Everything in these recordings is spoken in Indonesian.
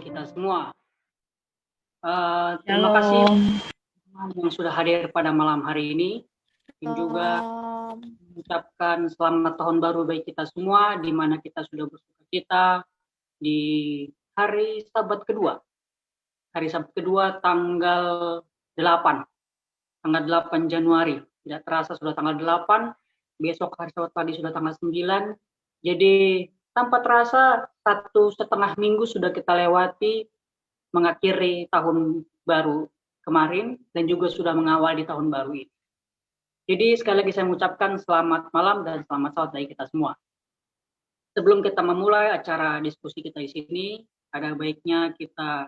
kita semua. Terima kasih Shalom. yang sudah hadir pada malam hari ini, dan juga mengucapkan selamat tahun baru bagi kita semua, di mana kita sudah bersukacita di hari Sabat kedua. Hari Sabat kedua tanggal 8 Januari. Tidak terasa sudah tanggal 8, besok hari Sabat pagi sudah tanggal 9. Jadi tanpa terasa 1,5 minggu sudah kita lewati mengakhiri tahun baru kemarin dan juga sudah mengawal di tahun baru ini. Jadi sekali lagi saya mengucapkan selamat malam dan selamat salat bagi kita semua. Sebelum kita memulai acara diskusi kita di sini, ada baiknya kita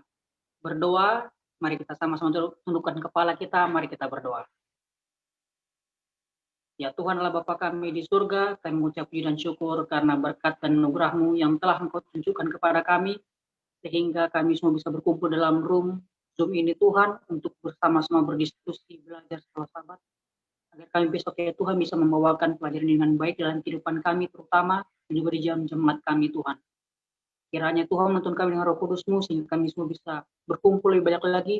berdoa. Mari kita sama-sama tundukkan kepala kita, mari kita berdoa. Ya Tuhan Allah Bapa kami di surga, kami mengucap puji dan syukur karena berkat dan anugerah-Mu yang telah Engkau tunjukkan kepada kami, sehingga kami semua bisa berkumpul dalam room Zoom ini Tuhan, untuk bersama-sama berdiskusi, belajar sekolah Sabat, agar kami besok ya Tuhan bisa membawakan pelajaran dengan baik dalam kehidupan kami terutama, dan juga di jemaat kami Tuhan. Kiranya Tuhan menuntun kami dengan Roh Kudus-Mu, sehingga kami semua bisa berkumpul lebih banyak lagi,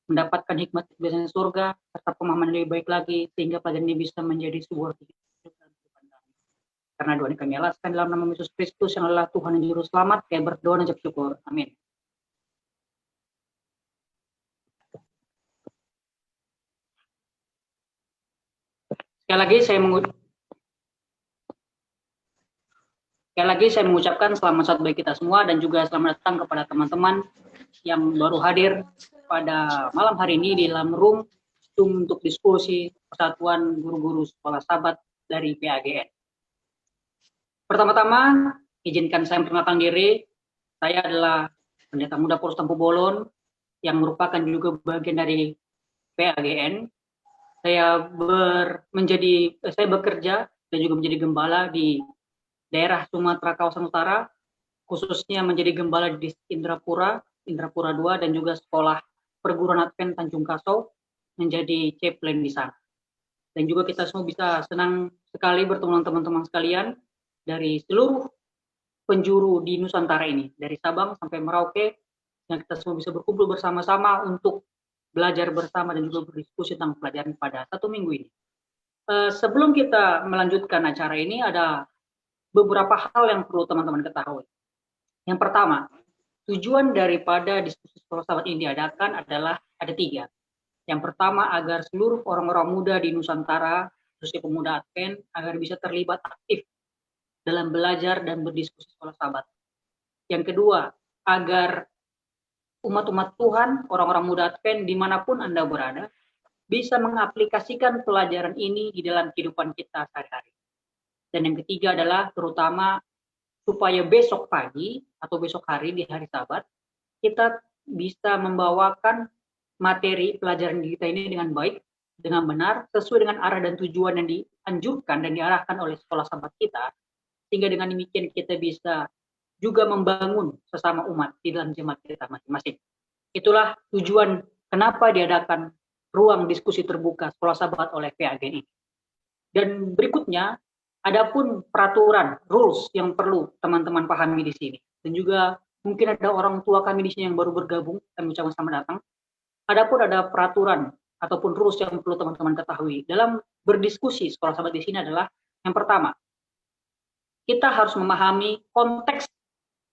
mendapatkan hikmat kebiasaan surga, serta pemahaman lebih baik lagi, sehingga pelajaran ini bisa menjadi sebuah kehidupan kami. Karena doa ini kami alaskan dalam nama Yesus Kristus yang adalah Tuhan dan Juru Selamat, kami berdoa dan ucap syukur. Amin. Sekali lagi saya mengucapkan selamat salat bagi kita semua, dan juga selamat datang kepada teman-teman yang baru hadir pada malam hari ini di dalam room Zoom untuk diskusi Persatuan Guru-Guru Sekolah Sabat dari PAGN. Pertama-tama, izinkan saya memperkenalkan diri. Saya adalah Pendeta Muda Polres Tampu Bolon yang merupakan juga bagian dari PAGN. Saya bekerja dan juga menjadi gembala di daerah Sumatera kawasan utara, khususnya menjadi gembala di Indrapura 2, dan juga sekolah perguruan Advent Tanjung Kasau, menjadi chaplain di sana. Dan juga kita semua bisa senang sekali bertemu teman-teman sekalian dari seluruh penjuru di Nusantara ini, dari Sabang sampai Merauke, yang kita semua bisa berkumpul bersama-sama untuk belajar bersama dan juga berdiskusi tentang pelajaran pada 1 minggu ini. Sebelum kita melanjutkan acara ini, ada beberapa hal yang perlu teman-teman ketahui. Yang pertama, tujuan daripada diskusi sekolah sahabat ini diadakan adalah ada 3. Yang pertama, agar seluruh orang-orang muda di Nusantara, khususnya pemuda Advent, agar bisa terlibat aktif dalam belajar dan berdiskusi sekolah sahabat. Yang kedua, agar umat-umat Tuhan, orang-orang muda Advent, dimanapun Anda berada, bisa mengaplikasikan pelajaran ini di dalam kehidupan kita sehari-hari. Dan yang ketiga adalah terutama supaya besok pagi atau besok hari di hari Sabat, kita bisa membawakan materi pelajaran kita ini dengan baik, dengan benar, sesuai dengan arah dan tujuan yang dianjurkan dan diarahkan oleh sekolah Sabat kita, sehingga dengan demikian kita bisa juga membangun sesama umat di dalam jemaat kita masing-masing. Itulah tujuan kenapa diadakan ruang diskusi terbuka sekolah Sabat oleh PAGN ini. Dan berikutnya, adapun peraturan, rules yang perlu teman-teman pahami di sini. Dan juga mungkin ada orang tua kami di sini yang baru bergabung, kami ucapkan selamat datang. Adapun ada peraturan ataupun rules yang perlu teman-teman ketahui dalam berdiskusi sekolah Sabat di sini adalah, yang pertama, kita harus memahami konteks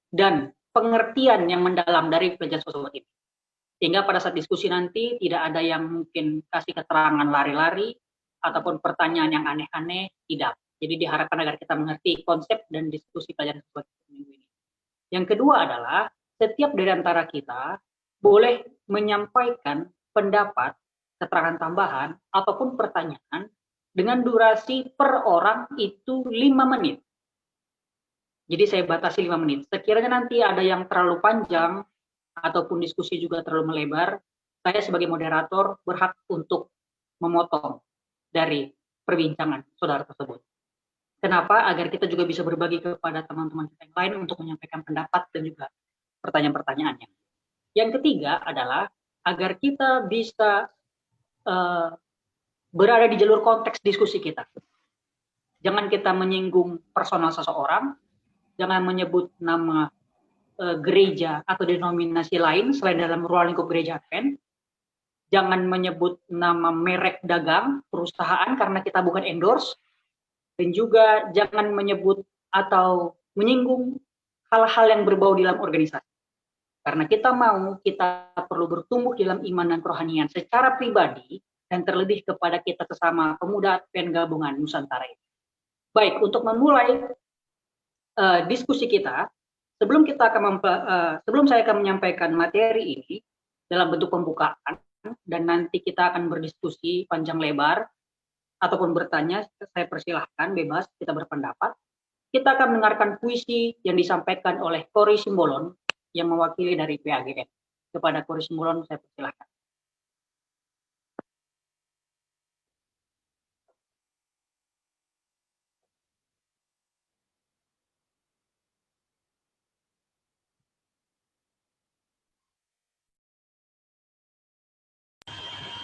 dan pengertian yang mendalam dari pelajaran sekolah Sabat ini. Sehingga pada saat diskusi nanti tidak ada yang mungkin kasih keterangan lari-lari ataupun pertanyaan yang aneh-aneh, tidak. Jadi diharapkan agar kita mengerti konsep dan diskusi pelajaran Sabat minggu ini. Yang kedua adalah setiap dari antara kita boleh menyampaikan pendapat, keterangan tambahan ataupun pertanyaan dengan durasi per orang itu 5 menit. Jadi saya batasi 5 menit. Sekiranya nanti ada yang terlalu panjang ataupun diskusi juga terlalu melebar, saya sebagai moderator berhak untuk memotong dari perbincangan saudara tersebut. Kenapa? Agar kita juga bisa berbagi kepada teman-teman kita yang lain untuk menyampaikan pendapat dan juga pertanyaan-pertanyaannya. Yang ketiga adalah agar kita bisa berada di jalur konteks diskusi kita. Jangan kita menyinggung personal seseorang, jangan menyebut nama gereja atau denominasi lain selain dalam ruang lingkup gereja Advent. Jangan menyebut nama merek dagang, perusahaan karena kita bukan endorse. Dan juga jangan menyebut atau menyinggung hal-hal yang berbau dalam organisasi. Karena kita perlu bertumbuh dalam iman dan kerohanian secara pribadi dan terlebih kepada kita sesama pemuda Advent Gabungan Nusantara ini. Baik, untuk memulai diskusi kita, sebelum saya akan menyampaikan materi ini dalam bentuk pembukaan dan nanti kita akan berdiskusi panjang lebar ataupun bertanya, saya persilahkan bebas kita berpendapat. Kita akan mendengarkan puisi yang disampaikan oleh Kori Simbolon yang mewakili dari PAGN. Kepada Kori Simbolon saya persilahkan.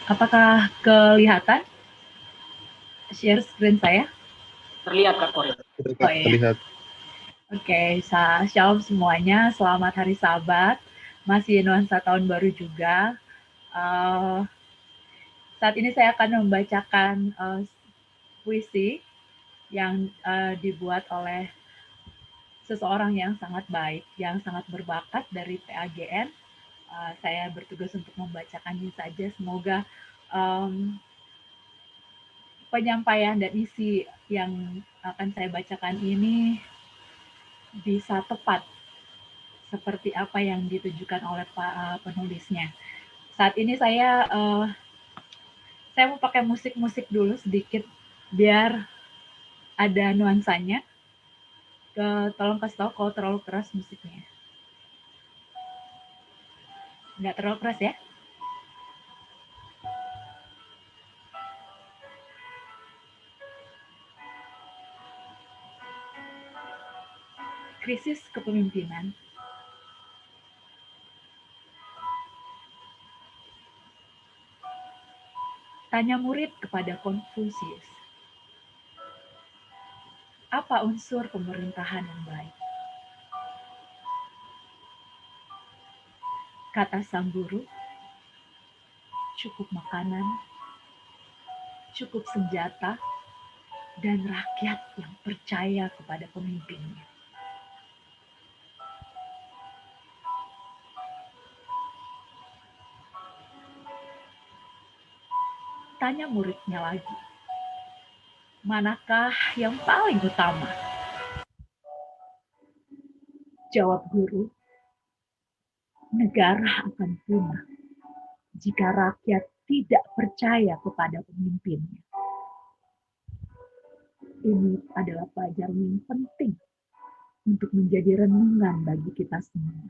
Apakah kelihatan share screen saya? Terlihat Kak Kori. Oh, iya. Terlihat. Oke, shalom semuanya. Selamat Hari Sabat. Masih nuansa tahun baru juga. Saat ini saya akan membacakan puisi yang dibuat oleh seseorang yang sangat baik, yang sangat berbakat dari PAGN. Saya bertugas untuk membacakannya saja. Semoga penyampaian dan isi yang akan saya bacakan ini bisa tepat seperti apa yang ditujukan oleh penulisnya. Saat ini saya mau pakai musik-musik dulu sedikit biar ada nuansanya. Tolong kasih tahu kalau terlalu keras musiknya. Nggak terlalu keras ya? Krisis kepemimpinan. Tanya murid kepada Konfusius. Apa unsur pemerintahan yang baik? Kata sang guru, cukup makanan, cukup senjata, dan rakyat yang percaya kepada pemimpinnya. Tanya muridnya lagi, manakah yang paling utama? Jawab guru, negara akan punah jika rakyat tidak percaya kepada pemimpinnya. Ini adalah pelajaran yang penting untuk menjadi renungan bagi kita semua.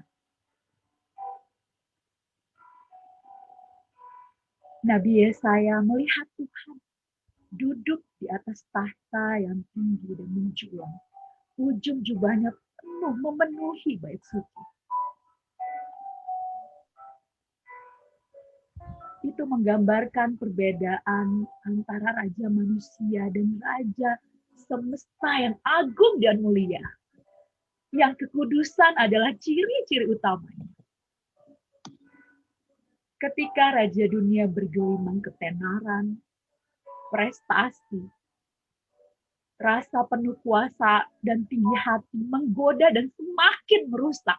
Nabi Yesaya melihat Tuhan duduk di atas tahta yang tinggi dan menjulang. Ujung jubahnya penuh memenuhi bait suci. Itu menggambarkan perbedaan antara raja manusia dan raja semesta yang agung dan mulia. Yang kekudusan adalah ciri-ciri utamanya. Ketika raja dunia bergelimang ketenaran, prestasi, rasa penuh kuasa dan tinggi hati menggoda dan semakin merusak.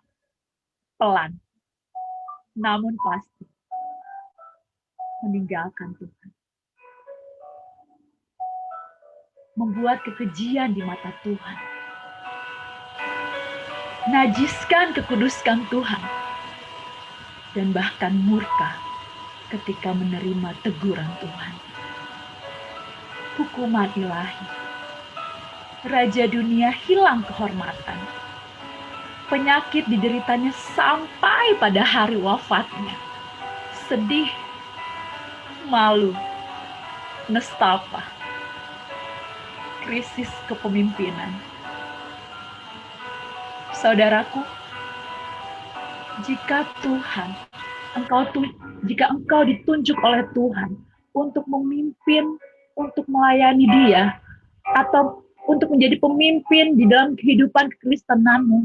Pelan, namun pasti meninggalkan Tuhan. Membuat kekejian di mata Tuhan. Najiskan kekuduskan Tuhan. Dan bahkan murka ketika menerima teguran Tuhan. Hukuman ilahi. Raja dunia hilang kehormatan. Penyakit dideritanya sampai pada hari wafatnya. Sedih, malu, nestapa, krisis kepemimpinan. Saudaraku, jika engkau ditunjuk oleh Tuhan untuk memimpin, untuk melayani Dia, atau untuk menjadi pemimpin di dalam kehidupan kekristenanmu,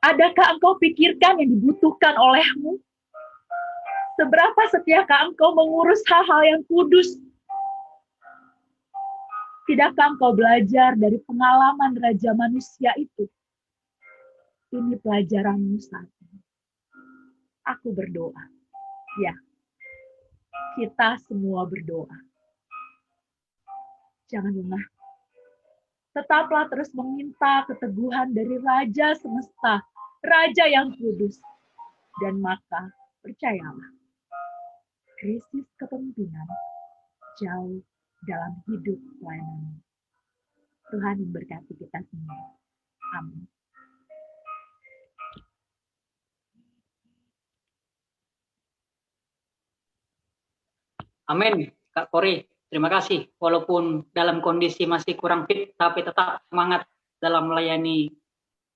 Adakah engkau pikirkan yang dibutuhkan olehmu? Seberapa setiakah engkau mengurus hal-hal yang kudus? Tidakkah engkau belajar dari pengalaman Raja Manusia itu? Ini pelajaranmu saat ini. Aku berdoa. Ya, kita semua berdoa. Jangan lengah. Tetaplah terus meminta keteguhan dari Raja semesta, Raja yang kudus. Dan maka, percayalah, krisis kepemimpinan jauh dalam hidup pelayanan. Tuhan memberkati kita semua. Amin. Amin, Kak Kori. Terima kasih. Walaupun dalam kondisi masih kurang fit, tapi tetap semangat dalam melayani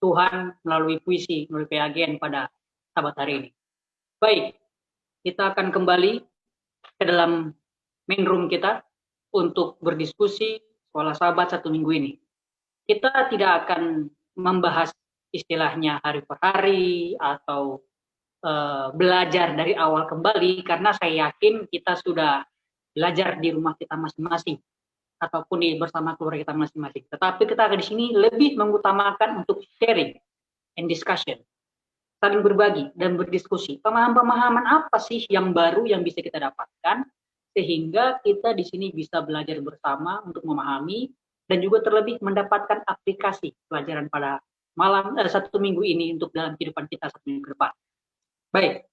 Tuhan melalui puisi, melalui PAGN pada Sabat hari ini. Baik, kita akan kembali ke dalam main room kita untuk berdiskusi sekolah Sabat satu minggu ini. Kita tidak akan membahas istilahnya hari per hari atau belajar dari awal kembali, karena saya yakin kita sudah belajar di rumah kita masing-masing ataupun bersama keluarga kita masing-masing. Tetapi kita di sini lebih mengutamakan untuk sharing and discussion, saling berbagi dan berdiskusi. Pemahaman-pemahaman apa sih yang baru yang bisa kita dapatkan sehingga kita di sini bisa belajar bersama untuk memahami dan juga terlebih mendapatkan aplikasi pelajaran pada malam satu minggu ini untuk dalam kehidupan kita satu minggu ke depan. Baik,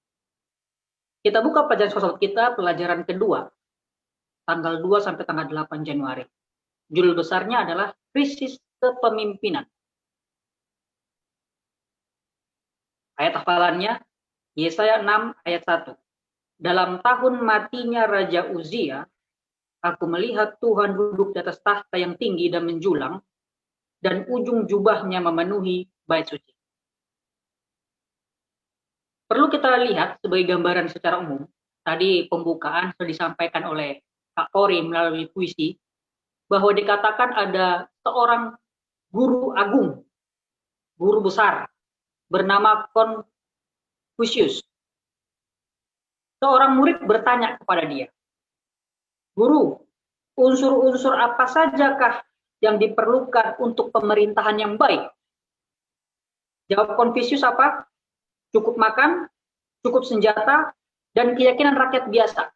kita buka pelajaran sosok kita, pelajaran kedua, tanggal 2 sampai tanggal 8 Januari. Judul besarnya adalah krisis kepemimpinan. Ayat hafalannya, Yesaya 6 ayat 1. Dalam tahun matinya Raja Uzia, aku melihat Tuhan duduk di atas tahta yang tinggi dan menjulang, dan ujung jubahnya memenuhi bait suci. Perlu kita lihat sebagai gambaran secara umum, tadi pembukaan sudah disampaikan oleh Kak Kori melalui puisi, bahwa dikatakan ada seorang guru agung, guru besar, bernama Confucius. Seorang murid bertanya kepada dia, "Guru, unsur-unsur apa sajakah yang diperlukan untuk pemerintahan yang baik?" Jawab Confucius apa? Cukup makan, cukup senjata, dan keyakinan rakyat biasa.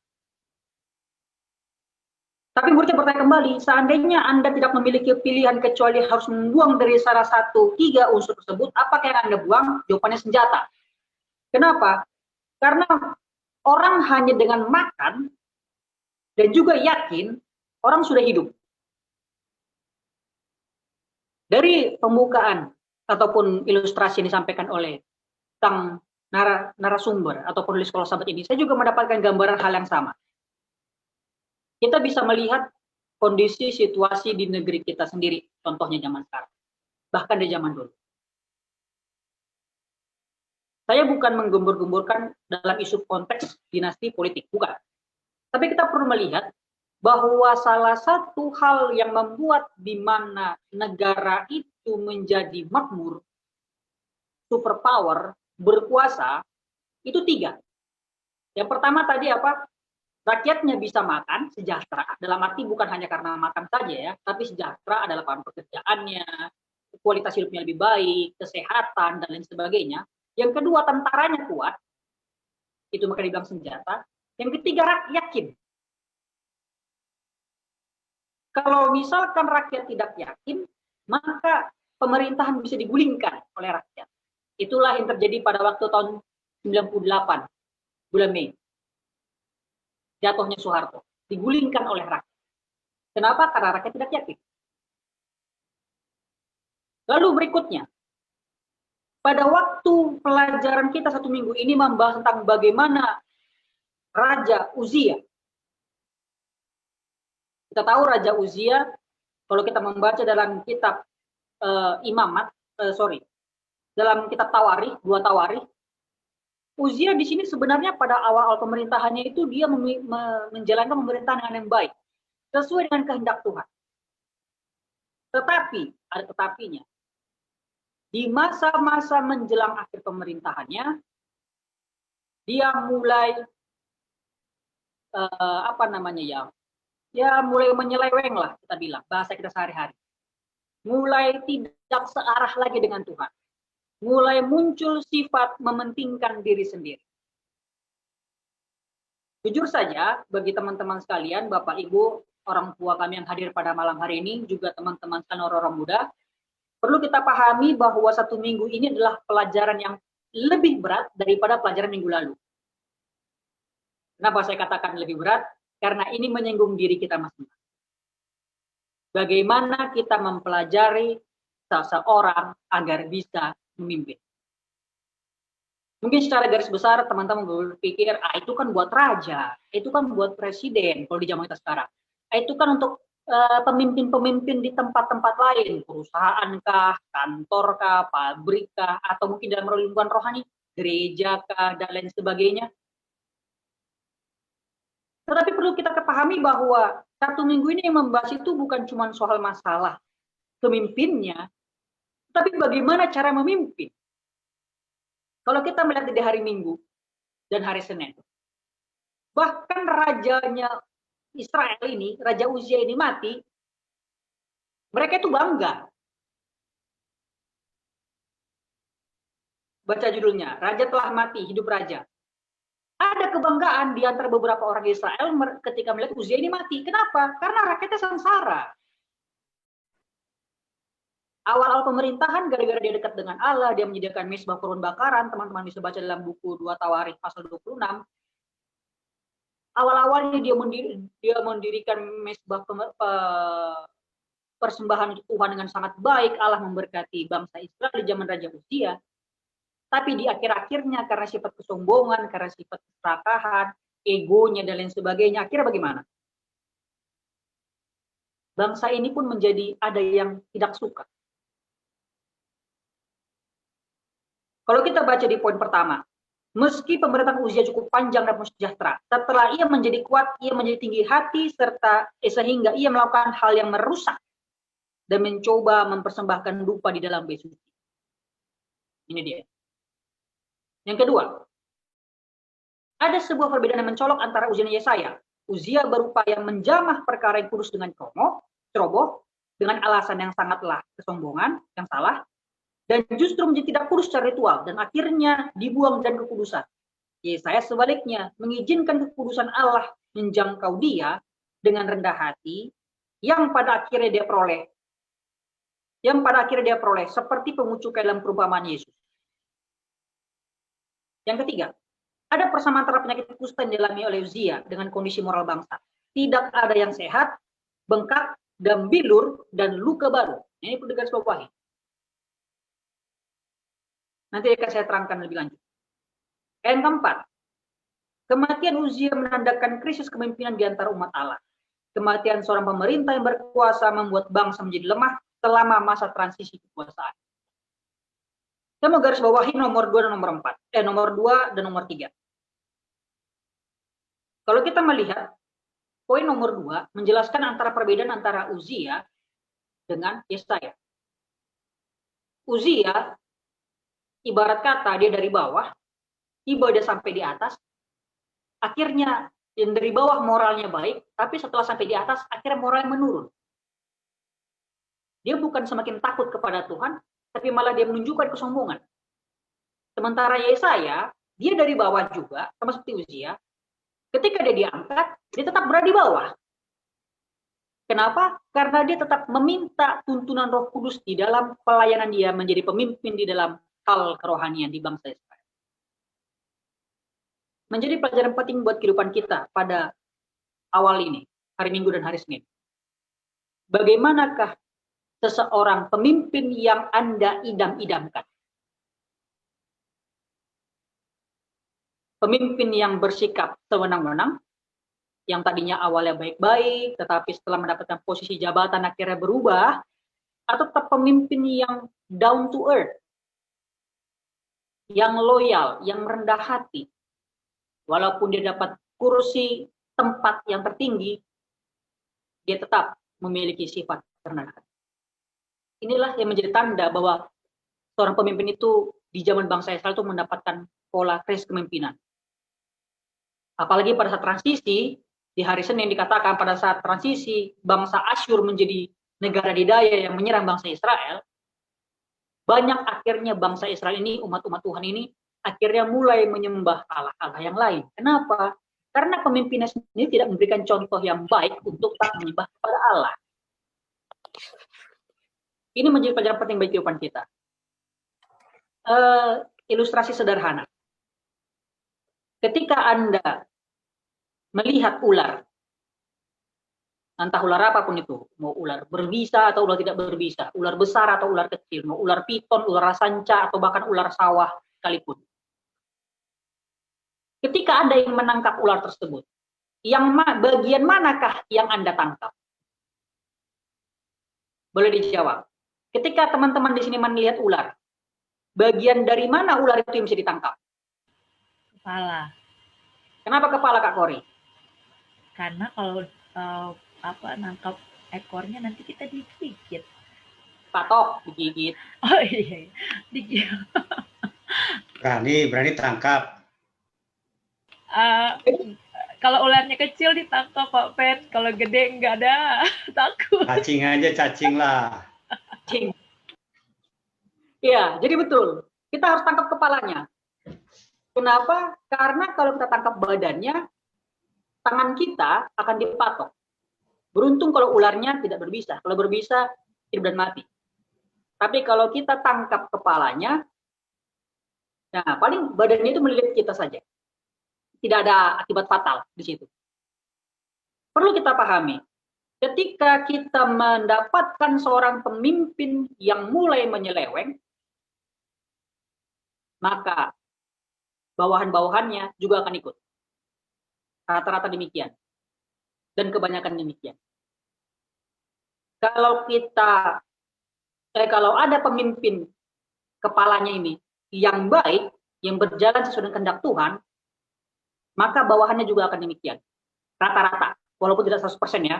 Tapi muridnya bertanya kembali, seandainya Anda tidak memiliki pilihan kecuali harus membuang dari salah satu 3 unsur tersebut, apakah yang Anda buang? Jawabannya senjata. Kenapa? Karena orang hanya dengan makan dan juga yakin, orang sudah hidup. Dari pembukaan ataupun ilustrasi yang disampaikan oleh sang narasumber atau penulis sekolah Sabat ini, saya juga mendapatkan gambaran hal yang sama. Kita bisa melihat kondisi situasi di negeri kita sendiri, contohnya zaman sekarang, bahkan di zaman dulu. Saya bukan menggembur-gemburkan dalam isu konteks dinasti politik, bukan. Tapi kita perlu melihat bahwa salah satu hal yang membuat di mana negara itu menjadi makmur, superpower, berkuasa, itu 3. Yang pertama tadi apa? Rakyatnya bisa makan, sejahtera, dalam arti bukan hanya karena makan saja ya, tapi sejahtera adalah pekerjaannya, kualitas hidupnya lebih baik, kesehatan, dan lain sebagainya. Yang kedua, tentaranya kuat, itu maka dibilang senjata. Yang ketiga, yakin. Kalau misalkan rakyat tidak yakin, maka pemerintahan bisa digulingkan oleh rakyat. Itulah yang terjadi pada waktu tahun 98, bulan Mei. Jatuhnya Soeharto, digulingkan oleh rakyat. Kenapa? Karena rakyat tidak yakin. Lalu berikutnya, pada waktu pelajaran kita satu minggu ini membahas tentang bagaimana Raja Uzia. Kita tahu Raja Uzia, kalau kita membaca dalam kitab dalam kitab Tawarikh, 2 Tawarikh, Uzia di sini sebenarnya pada awal-awal pemerintahannya itu dia menjalankan pemerintahan dengan yang baik, sesuai dengan kehendak Tuhan. Tetapi, ada tetapinya. di masa-masa menjelang akhir pemerintahannya, dia mulai mulai menyeleweng lah, kita bilang bahasa kita sehari-hari, mulai tidak searah lagi dengan Tuhan, mulai muncul sifat mementingkan diri sendiri. Jujur saja, bagi teman-teman sekalian, Bapak Ibu, orang tua kami yang hadir pada malam hari ini, juga teman-teman sekalian orang-orang muda, perlu kita pahami bahwa 1 minggu ini adalah pelajaran yang lebih berat daripada pelajaran minggu lalu. Kenapa saya katakan lebih berat? Karena ini menyinggung diri kita masing-masing. Bagaimana kita mempelajari seseorang agar bisa memimpin. Mungkin secara garis besar teman-teman berpikir, itu kan buat raja, itu kan buat presiden kalau di zaman kita sekarang. Itu kan untuk pemimpin-pemimpin di tempat-tempat lain, perusahaan kah, kantor kah, pabrik kah, atau mungkin dalam lingkungan rohani, gereja kah, dan lain sebagainya. Tetapi perlu kita kepahami bahwa 1 minggu ini yang membahas itu bukan cuma soal masalah pemimpinnya, tapi bagaimana cara memimpin. Kalau kita melihat di hari Minggu dan hari Senin, bahkan rajanya Israel ini, Raja Uzia ini mati, mereka itu bangga. Baca judulnya, Raja telah mati, hidup raja. Ada kebanggaan di antara beberapa orang Israel ketika melihat Uzia ini mati. Kenapa? Karena rakyatnya sengsara. Awal-awal pemerintahan, gara-gara dia dekat dengan Allah, dia menyediakan mezbah korban bakaran. Teman-teman bisa baca dalam buku 2 Tawarikh pasal 26. Awal-awalnya dia mendirikan mezbah persembahan untuk Tuhan dengan sangat baik. Allah memberkati bangsa Israel di zaman Raja Uzia. Tapi di akhir-akhirnya karena sifat kesombongan, karena sifat keserakahan, egonya dan lain sebagainya, akhirnya bagaimana? Bangsa ini pun menjadi ada yang tidak suka. Kalau kita baca di poin pertama, meski pemerintahan Uzia cukup panjang dan sejahtera, setelah ia menjadi kuat, ia menjadi tinggi hati, sehingga ia melakukan hal yang merusak dan mencoba mempersembahkan dupa di dalam bait suci. Ini dia. Yang kedua, ada sebuah perbedaan yang mencolok antara Uzia dan Yesaya. Uzia berupaya menjamah perkara yang kudus dengan ceroboh, dengan alasan yang sangatlah kesombongan, yang salah, dan justru menjadi tidak kudus secara ritual, dan akhirnya dibuang dan kekudusan. Yesaya sebaliknya, mengizinkan kekudusan Allah menjangkau dia dengan rendah hati, yang pada akhirnya dia peroleh seperti pengucukan dalam perumpamaan Yesus. Yang ketiga, ada persamaan antara penyakit kusta yang dialami oleh Uzia dengan kondisi moral bangsa. Tidak ada yang sehat, bengkak, dan bilur, dan luka baru. Ini perlu digarisbawahi. Nanti akan saya terangkan lebih lanjut. Yang keempat, kematian Uzia menandakan krisis kepemimpinan di antara umat Allah. Kematian seorang pemerintah yang berkuasa membuat bangsa menjadi lemah selama masa transisi kekuasaan. Saya mau garis bawahi nomor 2 dan nomor 4. Nomor 2 dan nomor 3. Kalau kita melihat, poin nomor 2 menjelaskan antara perbedaan antara Uzia dengan Yesaya. Uzia, ibarat kata dia dari bawah, tiba dia sampai di atas, akhirnya yang dari bawah moralnya baik, tapi setelah sampai di atas, akhirnya moralnya menurun. Dia bukan semakin takut kepada Tuhan, tapi malah dia menunjukkan kesombongan. Sementara Yesaya, dia dari bawah juga, sama seperti Uzia, ketika dia diangkat, dia tetap berada di bawah. Kenapa? Karena dia tetap meminta tuntunan Roh Kudus di dalam pelayanan dia menjadi pemimpin di dalam hal kerohanian di bangsa Israel. Menjadi pelajaran penting buat kehidupan kita pada awal ini, hari Minggu dan hari Senin. Bagaimanakah seseorang pemimpin yang Anda idam-idamkan? Pemimpin yang bersikap sewenang-wenang, yang tadinya awalnya baik-baik, tetapi setelah mendapatkan posisi jabatan akhirnya berubah, atau tetap pemimpin yang down to earth, yang loyal, yang rendah hati, walaupun dia dapat kursi tempat yang tertinggi, dia tetap memiliki sifat rendah hati. Inilah yang menjadi tanda bahwa seorang pemimpin itu di zaman bangsa Israel itu mendapatkan pola krisis kepemimpinan. Apalagi pada saat transisi, di hari Senin dikatakan pada saat transisi bangsa Asyur menjadi negara didaya yang menyerang bangsa Israel, banyak akhirnya bangsa Israel ini, umat-umat Tuhan ini, akhirnya mulai menyembah Allah-Allah yang lain. Kenapa? Karena pemimpinnya sendiri tidak memberikan contoh yang baik untuk tak menyembah kepada Allah. Ini menjadi pelajaran penting bagi kehidupan kita. Ilustrasi sederhana. Ketika Anda melihat ular, entah ular apapun itu, mau ular berbisa atau ular tidak berbisa, ular besar atau ular kecil, mau ular piton, ular sanca, atau bahkan ular sawah sekalipun. Ketika Anda ingin menangkap ular tersebut, bagian manakah yang Anda tangkap? Boleh dijawab. Ketika teman-teman di sini melihat ular, bagian dari mana ular itu yang bisa ditangkap? Kepala. Kenapa kepala, Kak Kori? Karena kalau nangkap ekornya nanti kita digigit. Patok, digigit. Oh iya, digigit. Berani tangkap. Kalau ularnya kecil ditangkap Pak Pen, kalau gede enggak ada, takut. Cacing aja, cacing lah. Cacing. Iya, jadi betul. Kita harus tangkap kepalanya. Kenapa? Karena kalau kita tangkap badannya, tangan kita akan dipatok. Beruntung kalau ularnya tidak berbisa. Kalau berbisa, hidup dan mati. Tapi kalau kita tangkap kepalanya, nah paling badannya itu melilit kita saja. Tidak ada akibat fatal di situ. Perlu kita pahami, ketika kita mendapatkan seorang pemimpin yang mulai menyeleweng, maka bawahan-bawahannya juga akan ikut. Rata-rata demikian. Dan kebanyakan demikian. Kalau ada pemimpin kepalanya ini yang baik, yang berjalan sesuai dengan kehendak Tuhan, maka bawahannya juga akan demikian. Rata-rata, walaupun tidak 100% ya.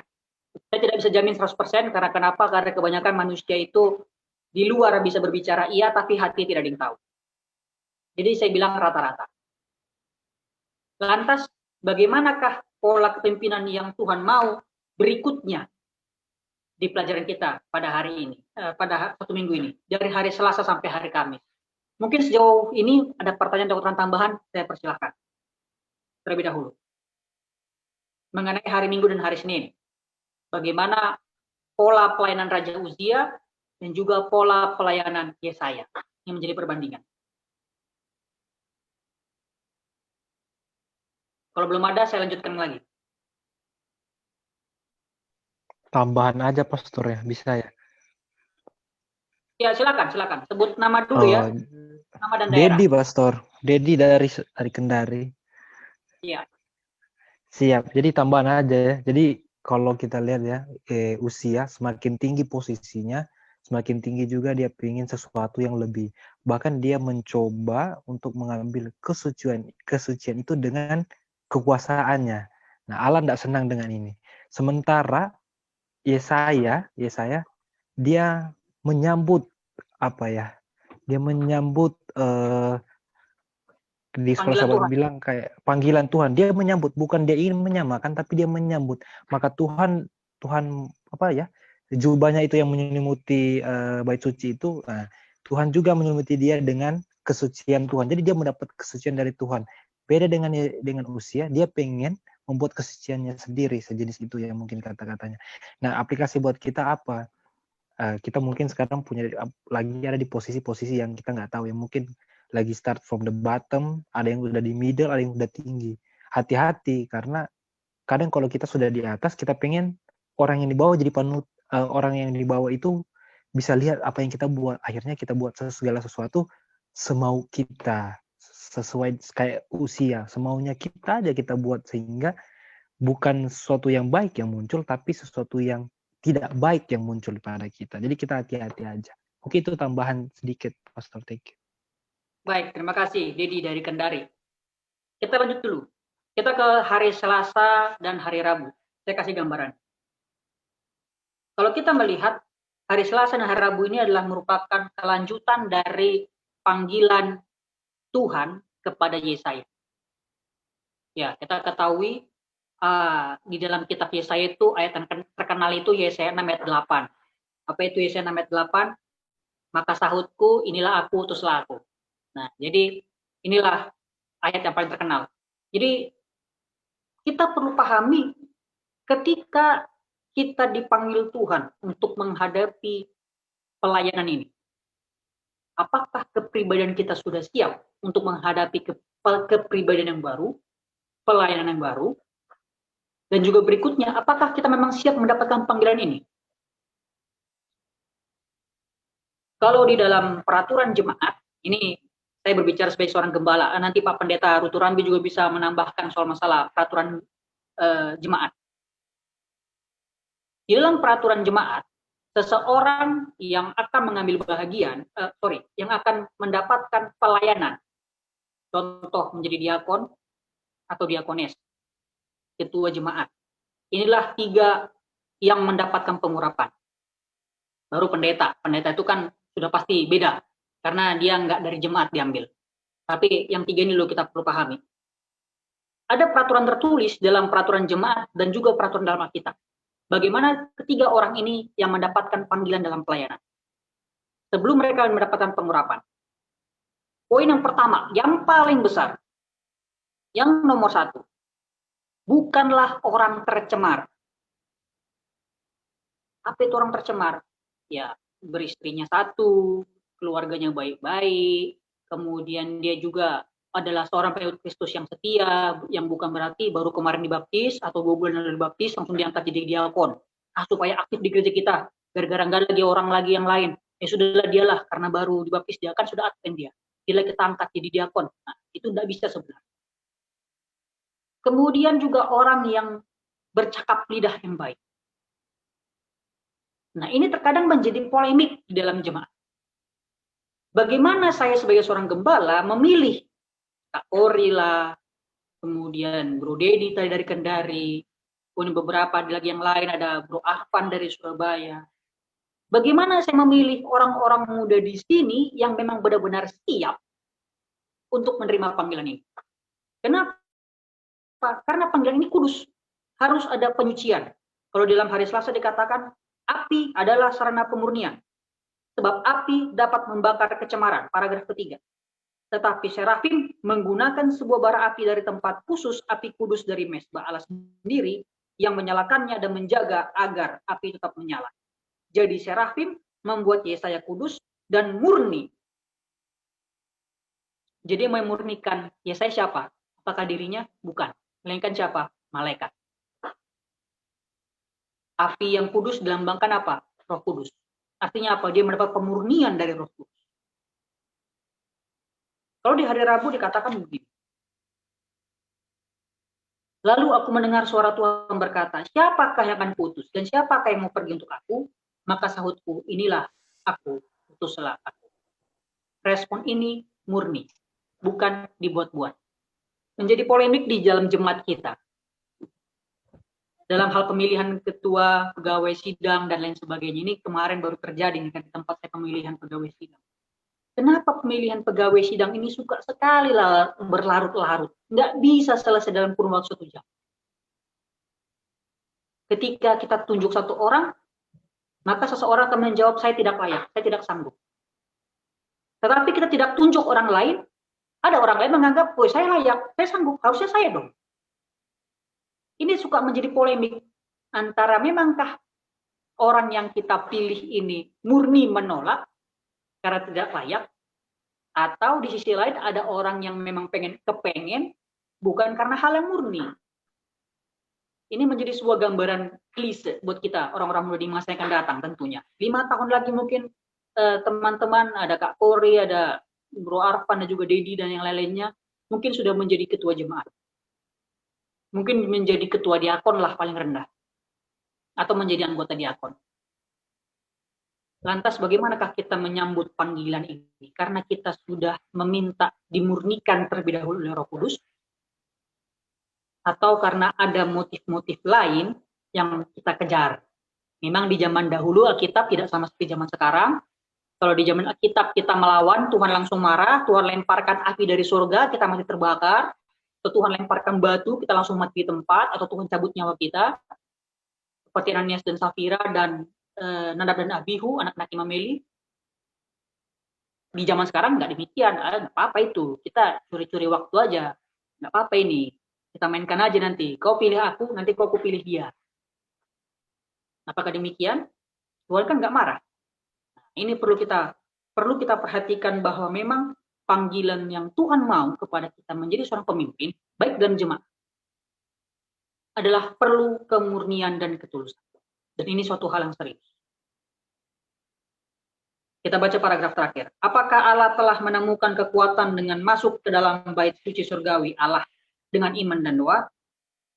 Saya tidak bisa jamin 100%, karena kenapa? Karena kebanyakan manusia itu di luar bisa berbicara iya, tapi hati tidak ada yang tahu. Jadi saya bilang rata-rata. Lantas, bagaimanakah pola kepemimpinan yang Tuhan mau berikutnya di pelajaran kita pada hari ini, pada satu minggu ini, dari hari Selasa sampai hari Kamis? Mungkin sejauh ini ada pertanyaan atau tambahan, saya persilahkan terlebih dahulu. Mengenai hari Minggu dan hari Senin, bagaimana pola pelayanan Raja Uzia dan juga pola pelayanan Yesaya yang menjadi perbandingan. Kalau belum ada, saya lanjutkan lagi. Tambahan aja, Pastor, ya, bisa ya? Ya, silakan. Sebut nama dulu ya. Nama dan daerah. Dedi, Pastor. Dedi dari Kendari. Iya. Siap. Jadi tambahan aja ya. Jadi kalau kita lihat ya, usia semakin tinggi posisinya, semakin tinggi juga dia ingin sesuatu yang lebih. Bahkan dia mencoba untuk mengambil kesucian itu dengan kekuasaannya. Nah, Allah tidak senang dengan ini. Sementara Yesaya dia menyambut Dia menyambut di sekolah sahabat bilang kayak panggilan Tuhan. Dia menyambut, bukan dia ingin menyamakan, tapi dia menyambut. Maka Tuhan jubahnya itu yang menyelimuti bait suci itu, Tuhan juga menyelimuti dia dengan kesucian Tuhan. Jadi dia mendapat kesucian dari Tuhan. Beda dengan usia, dia pengen membuat kesuciannya sendiri, sejenis itu ya mungkin kata-katanya. Nah, aplikasi buat kita apa? Kita mungkin sekarang lagi ada di posisi-posisi yang kita nggak tahu ya, mungkin lagi start from the bottom, ada yang udah di middle, ada yang udah tinggi. Hati-hati, karena kadang kalau kita sudah di atas, kita pengen orang yang di bawah jadi orang yang di bawah itu bisa lihat apa yang kita buat. Akhirnya kita buat segala sesuatu semau kita, sesuai kayak usia, semaunya kita aja kita buat, sehingga bukan sesuatu yang baik yang muncul, tapi sesuatu yang tidak baik yang muncul pada kita. Jadi kita hati-hati aja. Oke, itu tambahan sedikit, Pastor. Thank you. Baik, terima kasih, Dedi dari Kendari. Kita lanjut dulu. Kita ke hari Selasa dan hari Rabu. Saya kasih gambaran. Kalau kita melihat hari Selasa dan hari Rabu ini adalah merupakan kelanjutan dari panggilan Tuhan kepada Yesaya. Ya, kita ketahui di dalam kitab Yesaya itu ayat yang terkenal itu Yesaya 6 ayat 8. Apa itu Yesaya 6 ayat 8? Maka sahutku, inilah aku, utuslah aku. Nah, jadi inilah ayat yang paling terkenal. Jadi kita perlu pahami ketika kita dipanggil Tuhan untuk menghadapi pelayanan ini. Apakah kepribadian kita sudah siap untuk menghadapi kepribadian yang baru, pelayanan yang baru, dan juga berikutnya, apakah kita memang siap mendapatkan panggilan ini? Kalau di dalam peraturan jemaat, ini saya berbicara sebagai seorang gembala, nanti Pak Pendeta Ruturambi juga bisa menambahkan soal masalah peraturan jemaat. Di dalam peraturan jemaat, seseorang yang akan mengambil bagian, yang akan mendapatkan pelayanan, contoh menjadi diakon atau diakones, ketua jemaat. Inilah 3 yang mendapatkan pengurapan. Baru pendeta. Pendeta itu kan sudah pasti beda, karena dia nggak dari jemaat diambil. Tapi yang 3 ini loh kita perlu pahami. Ada peraturan tertulis dalam peraturan jemaat dan juga peraturan dalam Alkitab. Bagaimana ketiga orang ini yang mendapatkan panggilan dalam pelayanan. Sebelum mereka mendapatkan pengurapan. Poin yang pertama, yang paling besar, yang nomor 1, bukanlah orang tercemar. Apa itu orang tercemar? Ya, beristrinya 1, keluarganya baik-baik, kemudian dia juga adalah seorang pengikut Kristus yang setia, yang bukan berarti baru kemarin dibaptis atau 2 bulan lalu dibaptis langsung diangkat jadi diakon. Supaya aktif di gereja kita, gara-gara nggak lagi orang lagi yang lain. Sudahlah dialah karena baru dibaptis dia kan sudah aktif dia. Dia kita angkat jadi diakon. Nah, itu tidak bisa sebenarnya. Kemudian juga orang yang bercakap lidah yang baik. Nah, ini terkadang menjadi polemik di dalam jemaat. Bagaimana saya sebagai seorang gembala memilih Kak Ori lah, kemudian Bro Dedi tadi dari Kendari, kemudian beberapa lagi yang lain, ada Bro Arfan dari Surabaya. Bagaimana saya memilih orang-orang muda di sini yang memang benar-benar siap untuk menerima panggilan ini? Kenapa? Karena panggilan ini kudus. Harus ada penyucian. Kalau dalam hari Selasa dikatakan, api adalah sarana pemurnian. Sebab api dapat membakar kecemaran, paragraf ketiga. Tetapi serafim menggunakan sebuah bara api dari tempat khusus api kudus dari mesbah Allah sendiri yang menyalakannya dan menjaga agar api tetap menyala. Jadi serafim membuat Yesaya kudus dan murni. Jadi yang memurnikan Yesaya siapa? Apakah dirinya? Bukan. Melainkan siapa? Malaikat. Api yang kudus dilambangkan apa? Roh Kudus. Artinya apa? Dia mendapat pemurnian dari Roh Kudus. Kalau di hari Rabu dikatakan begini. Lalu aku mendengar suara Tuhan berkata, siapakah yang akan putus dan siapakah yang mau pergi untuk aku? Maka sahutku, inilah aku, utuslah aku. Respon ini murni, bukan dibuat-buat. Menjadi polemik di dalam jemaat kita. Dalam hal pemilihan ketua, pegawai sidang, dan lain sebagainya. Ini kemarin baru terjadi di tempat saya pemilihan pegawai sidang. Kenapa pemilihan pegawai sidang ini suka sekali berlarut-larut? Nggak bisa selesai dalam kurun waktu 1 jam. Ketika kita tunjuk satu orang, maka seseorang akan menjawab, saya tidak layak, saya tidak sanggup. Tetapi kita tidak tunjuk orang lain, ada orang lain menganggap, oh saya layak, saya sanggup, harusnya saya dong. Ini suka menjadi polemik antara memangkah orang yang kita pilih ini murni menolak karena tidak layak, atau di sisi lain ada orang yang memang kepengen bukan karena hal yang murni. Ini menjadi sebuah gambaran klise buat kita orang-orang muda di masa yang akan datang tentunya. 5 tahun lagi mungkin teman-teman, ada Kak Kori, ada Bro Arfan, dan juga Dedi dan yang lain-lainnya mungkin sudah menjadi ketua jemaat. Mungkin menjadi ketua diakon lah paling rendah. Atau menjadi anggota diakon. Lantas bagaimanakah kita menyambut panggilan ini? Karena kita sudah meminta dimurnikan terlebih dahulu oleh Roh Kudus? Atau karena ada motif-motif lain yang kita kejar? Memang di zaman dahulu Alkitab tidak sama seperti zaman sekarang. Kalau di zaman Alkitab kita melawan, Tuhan langsung marah, Tuhan lemparkan api dari surga, kita masih terbakar, atau Tuhan lemparkan batu, kita langsung mati di tempat, atau Tuhan cabut nyawa kita, seperti Ananias dan Safira dan Nadab dan Abihu, anak-anak Imam Eli. Di zaman sekarang nggak demikian, nggak apa-apa itu, kita curi-curi waktu aja, nggak apa-apa ini, kita mainkan aja nanti, kau pilih aku, nanti kau pilih dia. Apakah demikian? Tuhan kan nggak marah. Nah, ini perlu kita perhatikan bahwa memang panggilan yang Tuhan mau kepada kita menjadi seorang pemimpin, baik dalam jemaat, adalah perlu kemurnian dan ketulusan. Dan ini suatu hal yang serius. Kita baca paragraf terakhir. Apakah Allah telah menemukan kekuatan dengan masuk ke dalam bait suci surgawi Allah dengan iman dan doa?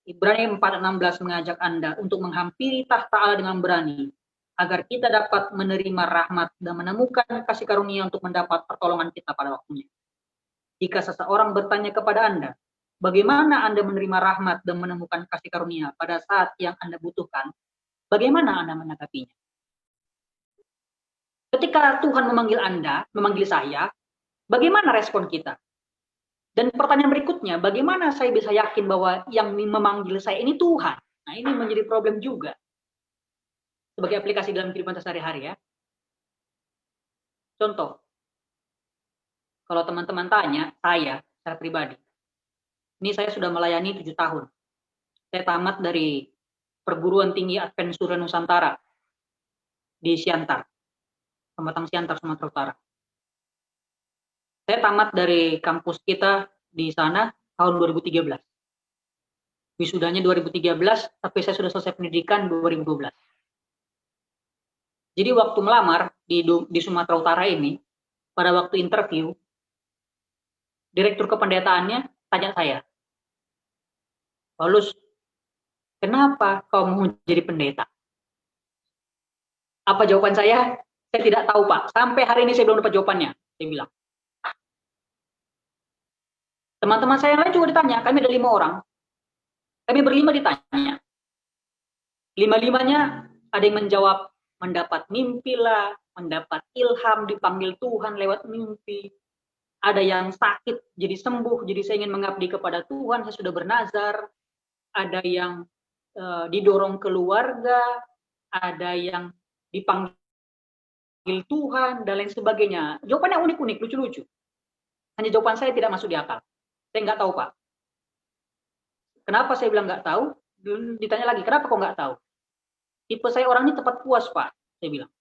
Ibrani 4:16 mengajak Anda untuk menghampiri tahta Allah dengan berani, agar kita dapat menerima rahmat dan menemukan kasih karunia untuk mendapat pertolongan kita pada waktunya. Jika seseorang bertanya kepada Anda, bagaimana Anda menerima rahmat dan menemukan kasih karunia pada saat yang Anda butuhkan, bagaimana Anda menanggapinya? Ketika Tuhan memanggil Anda, memanggil saya, bagaimana respon kita? Dan pertanyaan berikutnya, bagaimana saya bisa yakin bahwa yang memanggil saya ini Tuhan? Nah, ini menjadi problem juga. Sebagai aplikasi dalam kehidupan sehari-hari ya. Contoh, kalau teman-teman tanya, saya secara pribadi, ini saya sudah melayani 7 tahun. Saya tamat dari Perguruan Tinggi Advent Surya Nusantara di Siantar, Pematang Siantar, Sumatera Utara. Saya tamat dari kampus kita di sana tahun 2013. Wisudanya 2013, tapi saya sudah selesai pendidikan 2012. Jadi waktu melamar di Sumatera Utara ini, pada waktu interview, direktur kependetaannya tanya saya, Paulus, kenapa kau mau jadi pendeta? Apa jawaban saya? Saya tidak tahu, Pak. Sampai hari ini saya belum dapat jawabannya. Saya bilang. Teman-teman saya yang lain juga ditanya, kami ada 5 orang. Kami berlima ditanya. 5-limanya ada yang menjawab, mendapat mimpi lah, mendapat ilham, dipanggil Tuhan lewat mimpi. Ada yang sakit, jadi sembuh, jadi saya ingin mengabdi kepada Tuhan, saya sudah bernazar. Ada yang didorong keluarga, ada yang dipanggil Tuhan, dan lain sebagainya. Jawabannya unik-unik, lucu-lucu. Hanya jawaban saya tidak masuk di akal. Saya nggak tahu, Pak. Kenapa saya bilang nggak tahu? Ditanya lagi, kenapa kok nggak tahu? Tipe saya orang ini tepat puas, Pak. Saya bilang.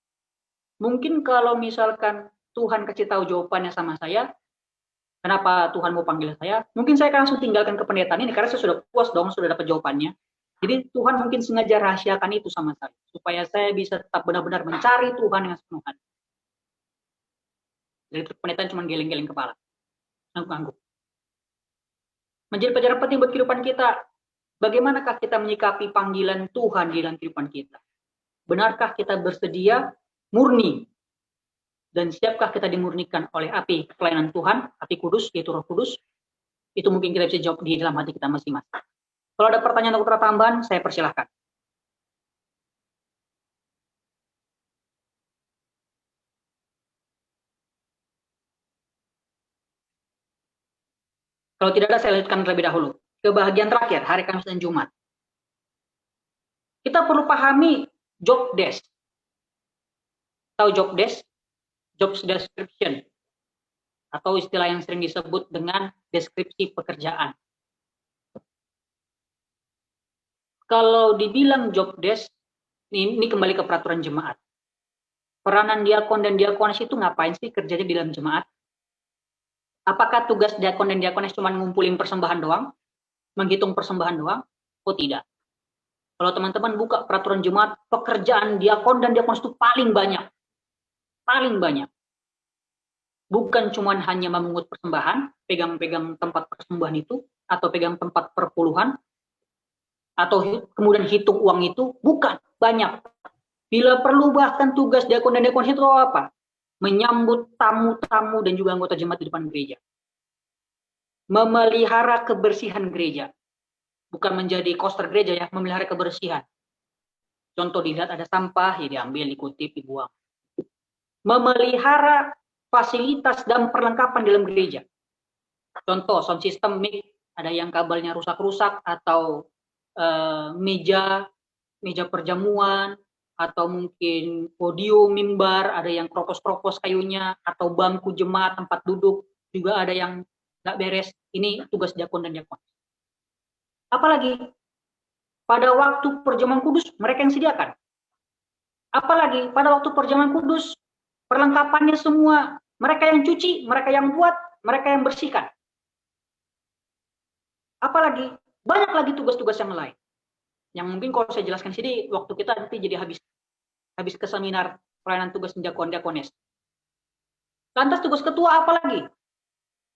Mungkin kalau misalkan Tuhan kasih tahu jawabannya sama saya, kenapa Tuhan mau panggil saya? Mungkin saya akan langsung tinggalkan kependetaan ini, karena saya sudah puas dong, sudah dapat jawabannya. Jadi Tuhan mungkin sengaja rahasiakan itu sama saya, supaya saya bisa tetap benar-benar mencari Tuhan dengan sepenuh hati. Jadi kependetaan cuma geleng-geleng kepala. Ngangguk-ngangguk. Menjadi pelajaran penting buat kehidupan kita. Bagaimanakah kita menyikapi panggilan Tuhan di dalam kehidupan kita? Benarkah kita bersedia murni? Dan siapkah kita dimurnikan oleh api pelayanan Tuhan, api kudus, yaitu Roh Kudus? Itu mungkin kita bisa jawab di dalam hati kita masing-masing. Kalau ada pertanyaan atau tambahan, saya persilahkan. Kalau tidak ada, saya lanjutkan terlebih dahulu. Ke bagian terakhir, hari Kamis dan Jumat. Kita perlu pahami job desk. Tahu job desk? Job description. Atau istilah yang sering disebut dengan deskripsi pekerjaan. Kalau dibilang job desk, ini kembali ke peraturan jemaat. Peranan diakon dan diakonis itu ngapain sih kerjanya di dalam jemaat? Apakah tugas diakon dan diakonis cuma ngumpulin persembahan doang? Menghitung persembahan doang? Oh tidak. Kalau teman-teman buka peraturan jemaat, pekerjaan diakon dan diakonis itu paling banyak. Paling banyak. Bukan cuma hanya memungut persembahan, pegang-pegang tempat persembahan itu, atau pegang tempat perpuluhan, atau kemudian hitung uang itu, bukan, banyak. Bila perlu bahkan tugas diakon dan diakonis itu apa? Menyambut tamu-tamu dan juga anggota jemaat di depan gereja. Memelihara kebersihan gereja. Bukan menjadi koster gereja ya, memelihara kebersihan. Contoh dilihat ada sampah, ya diambil, dikutip, dibuang. Memelihara fasilitas dan perlengkapan dalam gereja. Contoh, sound system, mic, ada yang kabelnya rusak-rusak, atau meja perjamuan, atau mungkin podium, mimbar, ada yang kropos-kropos kayunya, atau bangku jemaat, tempat duduk, juga ada yang nggak beres. Ini tugas diakon dan diakon. Apalagi pada waktu perjamuan kudus mereka yang sediakan. Apalagi pada waktu perjamuan kudus perlengkapannya semua mereka yang cuci, mereka yang buat, mereka yang bersihkan. Apalagi banyak lagi tugas-tugas yang lain. Yang mungkin kalau saya jelaskan sini waktu kita nanti jadi habis ke seminar pelayanan tugas diakon-diakones. Lantas tugas ketua apa lagi?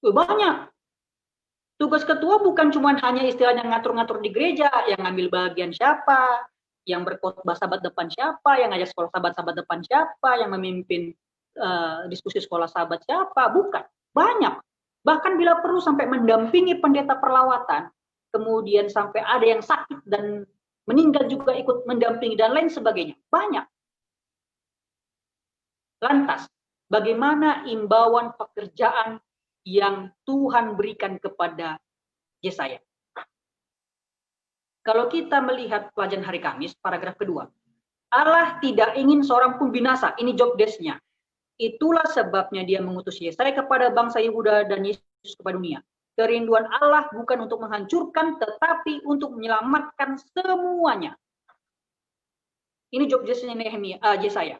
Banyak. Tugas ketua bukan cuma hanya istilahnya ngatur-ngatur di gereja, yang ngambil bagian siapa, yang berkhotbah sahabat depan siapa, yang ngajak sekolah sahabat depan siapa, yang memimpin diskusi sekolah sahabat siapa, bukan. Banyak. Bahkan bila perlu sampai mendampingi pendeta perlawatan, kemudian sampai ada yang sakit dan meninggal juga ikut mendampingi dan lain sebagainya. Banyak. Lantas, bagaimana imbauan pekerjaan yang Tuhan berikan kepada Yesaya? Kalau kita melihat pelajaran hari Kamis, paragraf kedua, Allah tidak ingin seorang pun binasa. Ini job desk-nya. Itulah sebabnya dia mengutus Yesaya kepada bangsa Yehuda dan Yesus kepada dunia. Kerinduan Allah bukan untuk menghancurkan, tetapi untuk menyelamatkan semuanya. Ini job desk-nya Yesaya.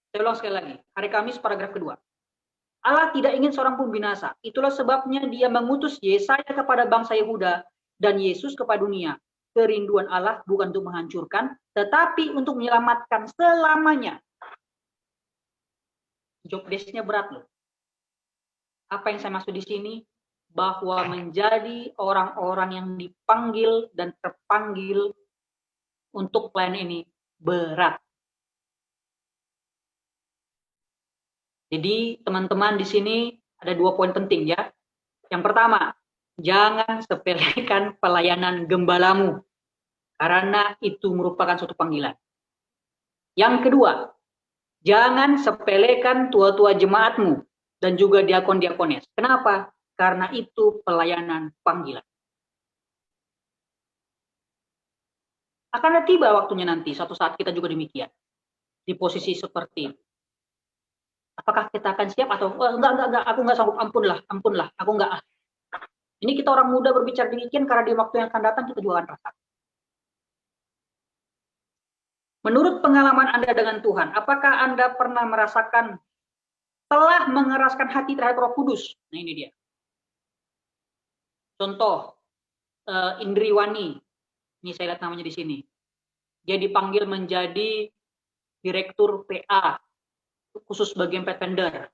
Saya ulang sekali lagi. Hari Kamis, paragraf kedua. Allah tidak ingin seorang pun binasa. Itulah sebabnya dia mengutus Yesaya kepada bangsa Yehuda dan Yesus kepada dunia. Kerinduan Allah bukan untuk menghancurkan, tetapi untuk menyelamatkan selamanya. Job desk-nya berat loh. Apa yang saya maksud di sini? Bahwa menjadi orang-orang yang dipanggil dan terpanggil untuk pelayanan ini berat. Jadi teman-teman di sini ada 2 poin penting ya. Yang pertama, jangan sepelekan pelayanan gembalamu, karena itu merupakan suatu panggilan. Yang kedua, jangan sepelekan tua-tua jemaatmu dan juga diakon-diakones. Kenapa? Karena itu pelayanan panggilan. Akan tiba waktunya nanti, suatu saat kita juga demikian. Di posisi seperti itu. Apakah kita akan siap atau enggak, aku enggak sanggup, ampunlah, aku enggak. Ini kita orang muda berbicara demikian karena di waktu yang akan datang kita juga akan rasakan. Menurut pengalaman Anda dengan Tuhan, apakah Anda pernah merasakan telah mengeraskan hati terhadap Roh Kudus? Nah ini dia. Contoh, Indriwani, ini saya lihat namanya di sini. Dia dipanggil menjadi direktur PA, khusus bagian Pathfinder.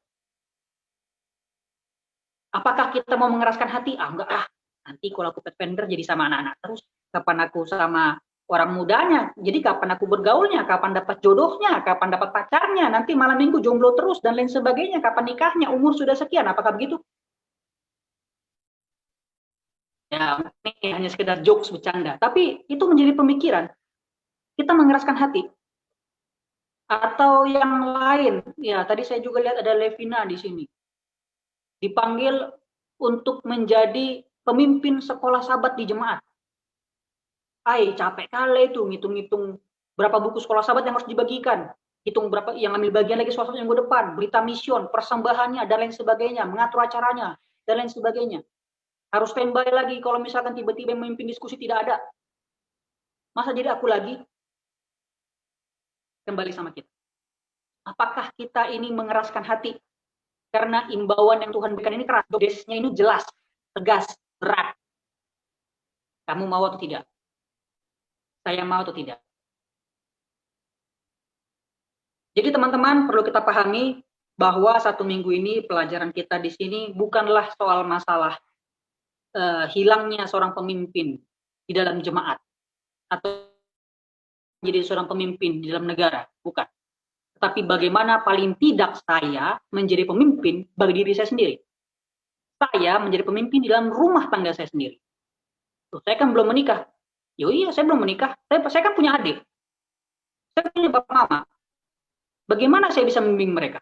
Apakah kita mau mengeraskan hati? Enggak lah. Nanti kalau aku Pathfinder jadi sama anak-anak terus. Kapan aku sama orang mudanya? Jadi kapan aku bergaulnya? Kapan dapat jodohnya? Kapan dapat pacarnya? Nanti malam minggu jomblo terus dan lain sebagainya. Kapan nikahnya? Umur sudah sekian. Apakah begitu? Ya, ini hanya sekedar jokes, bercanda. Tapi itu menjadi pemikiran. Kita mengeraskan hati. Atau yang lain, ya tadi saya juga lihat ada Levina di sini. Dipanggil untuk menjadi pemimpin sekolah sahabat di jemaat. Capek kali itu ngitung-ngitung berapa buku sekolah sahabat yang harus dibagikan. Hitung berapa yang ambil bagian lagi sekolah sahabat yang minggu depan, berita mision, persembahannya, dan lain sebagainya, mengatur acaranya, dan lain sebagainya. Harus standby lagi kalau misalkan tiba-tiba memimpin diskusi tidak ada. Masa jadi aku lagi? Kembali sama kita. Apakah kita ini mengeraskan hati? Karena imbauan yang Tuhan berikan ini keras. Job-desk-nya ini jelas, tegas, berat. Kamu mau atau tidak? Saya mau atau tidak? Jadi teman-teman perlu kita pahami bahwa 1 minggu ini pelajaran kita di sini bukanlah soal masalah hilangnya seorang pemimpin di dalam jemaat atau menjadi seorang pemimpin di dalam negara, bukan. Tapi bagaimana paling tidak saya menjadi pemimpin bagi diri saya sendiri. Saya menjadi pemimpin di dalam rumah tangga saya sendiri. Tuh, saya kan belum menikah. Iya, saya belum menikah. Saya kan punya adik. Saya punya bapak mama. Bagaimana saya bisa membimbing mereka?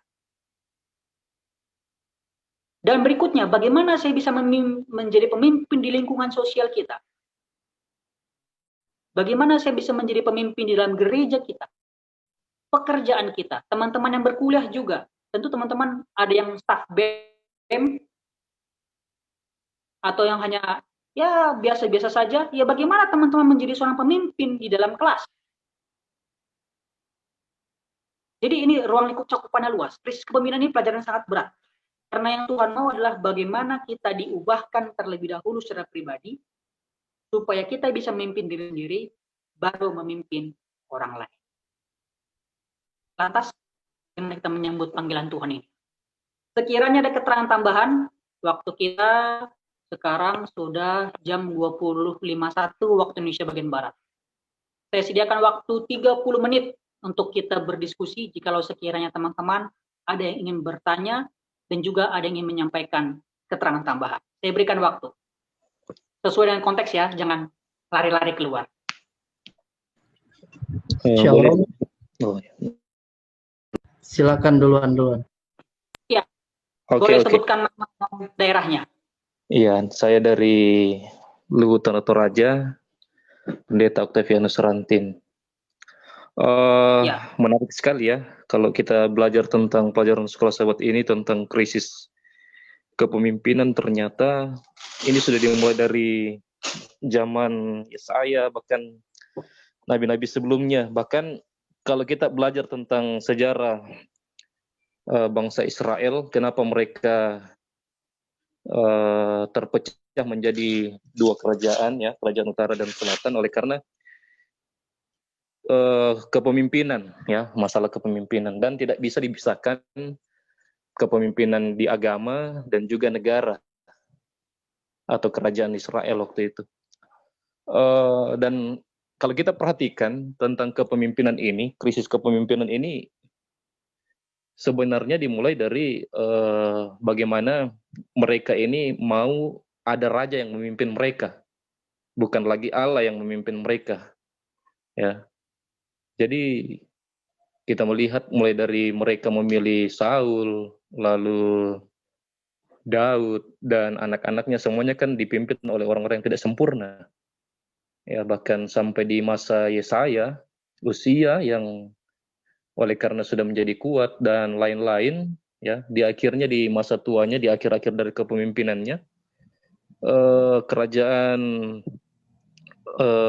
Dan berikutnya, bagaimana saya bisa menjadi pemimpin di lingkungan sosial kita? Bagaimana saya bisa menjadi pemimpin di dalam gereja kita? Pekerjaan kita, teman-teman yang berkuliah juga. Tentu teman-teman ada yang staff BEM, atau yang hanya ya biasa-biasa saja, ya bagaimana teman-teman menjadi seorang pemimpin di dalam kelas? Jadi ini ruang lingkup cakupannya luas. Krisis kepemimpinan ini pelajaran sangat berat. Karena yang Tuhan mau adalah bagaimana kita diubahkan terlebih dahulu secara pribadi, supaya kita bisa memimpin diri sendiri, baru memimpin orang lain. Lantas, dengan kita menyambut panggilan Tuhan ini. Sekiranya ada keterangan tambahan, waktu kita sekarang sudah jam 20.51 waktu Indonesia bagian Barat. Saya sediakan waktu 30 menit untuk kita berdiskusi jikalau sekiranya teman-teman ada yang ingin bertanya dan juga ada yang ingin menyampaikan keterangan tambahan. Saya berikan waktu. Sesuai dengan konteks ya, jangan lari-lari keluar. Shalom. Silakan duluan. Ya, Oke. boleh sebutkan daerahnya. Iya, saya dari Luwu Tanah Toraja, Pendeta Octavianus Rantin. Ya. Menarik sekali ya, kalau kita belajar tentang pelajaran sekolah sahabat ini tentang krisis kepemimpinan, ternyata ini sudah dimulai dari zaman Yesaya, bahkan nabi-nabi sebelumnya. Bahkan kalau kita belajar tentang sejarah bangsa Israel, kenapa mereka terpecah menjadi dua kerajaan, ya, kerajaan utara dan selatan, oleh karena kepemimpinan, ya, masalah kepemimpinan, dan tidak bisa dipisahkan kepemimpinan di agama dan juga negara atau kerajaan Israel waktu itu. Dan kalau kita perhatikan tentang kepemimpinan ini, krisis kepemimpinan ini sebenarnya dimulai dari bagaimana mereka ini mau ada raja yang memimpin mereka, bukan lagi Allah yang memimpin mereka, ya. Jadi kita melihat mulai dari mereka memilih Saul, lalu Daud dan anak-anaknya, semuanya kan dipimpin oleh orang-orang yang tidak sempurna. Ya, bahkan sampai di masa Yesaya, Usia yang oleh karena sudah menjadi kuat dan lain-lain, ya, di akhirnya di masa tuanya, di akhir-akhir dari kepemimpinannya, kerajaan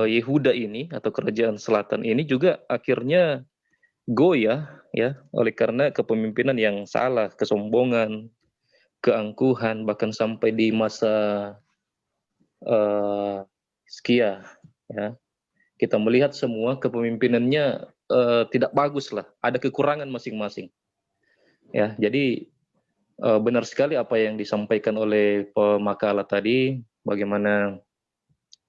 Yehuda ini atau kerajaan selatan ini juga akhirnya goyah, ya, oleh karena kepemimpinan yang salah, kesombongan, keangkuhan, bahkan sampai di masa Hizkia, ya, kita melihat semua kepemimpinannya tidak bagus lah, ada kekurangan masing-masing, ya. Jadi benar sekali apa yang disampaikan oleh pemakalah tadi, bagaimana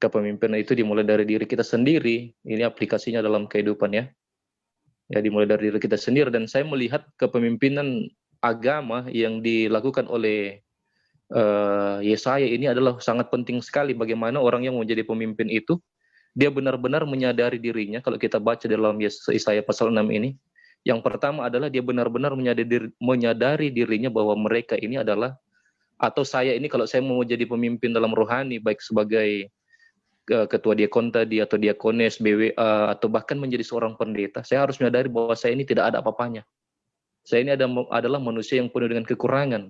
kepemimpinan itu dimulai dari diri kita sendiri. Ini aplikasinya dalam kehidupan, ya. Ya, dimulai dari diri kita sendiri. Dan saya melihat kepemimpinan agama yang dilakukan oleh Yesaya ini adalah sangat penting sekali. Bagaimana orang yang menjadi pemimpin itu, dia benar-benar menyadari dirinya. Kalau kita baca dalam Yesaya pasal 6 ini, yang pertama adalah dia benar-benar menyadari dirinya bahwa mereka ini adalah, atau saya ini kalau saya mau jadi pemimpin dalam rohani, baik sebagai ketua diakon tadi atau diakones, BWA, atau bahkan menjadi seorang pendeta, saya harus menyadari bahwa saya ini tidak ada apa-apanya. Saya ini adalah manusia yang penuh dengan kekurangan.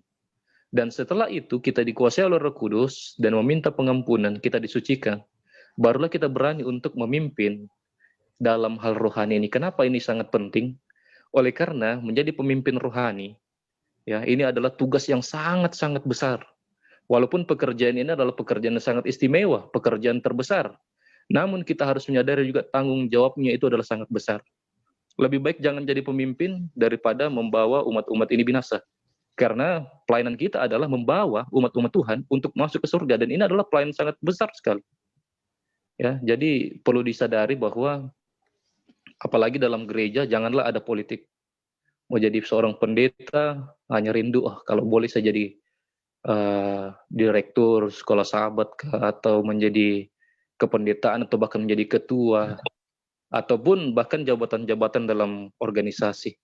Dan setelah itu kita dikuasai oleh Roh Kudus dan meminta pengampunan, kita disucikan, barulah kita berani untuk memimpin dalam hal rohani ini. Kenapa ini sangat penting? Oleh karena menjadi pemimpin rohani, ya, ini adalah tugas yang sangat-sangat besar. Walaupun pekerjaan ini adalah pekerjaan yang sangat istimewa, pekerjaan terbesar, namun kita harus menyadari juga tanggung jawabnya itu adalah sangat besar. Lebih baik jangan jadi pemimpin daripada membawa umat-umat ini binasa. Karena pelayanan kita adalah membawa umat-umat Tuhan untuk masuk ke surga, dan ini adalah pelayanan sangat besar sekali. Ya, jadi perlu disadari bahwa apalagi dalam gereja janganlah ada politik. Mau jadi seorang pendeta hanya rindu, kalau boleh saya jadi direktur sekolah sahabat atau menjadi kependetaan atau bahkan menjadi ketua. ataupun bahkan jabatan-jabatan dalam organisasi.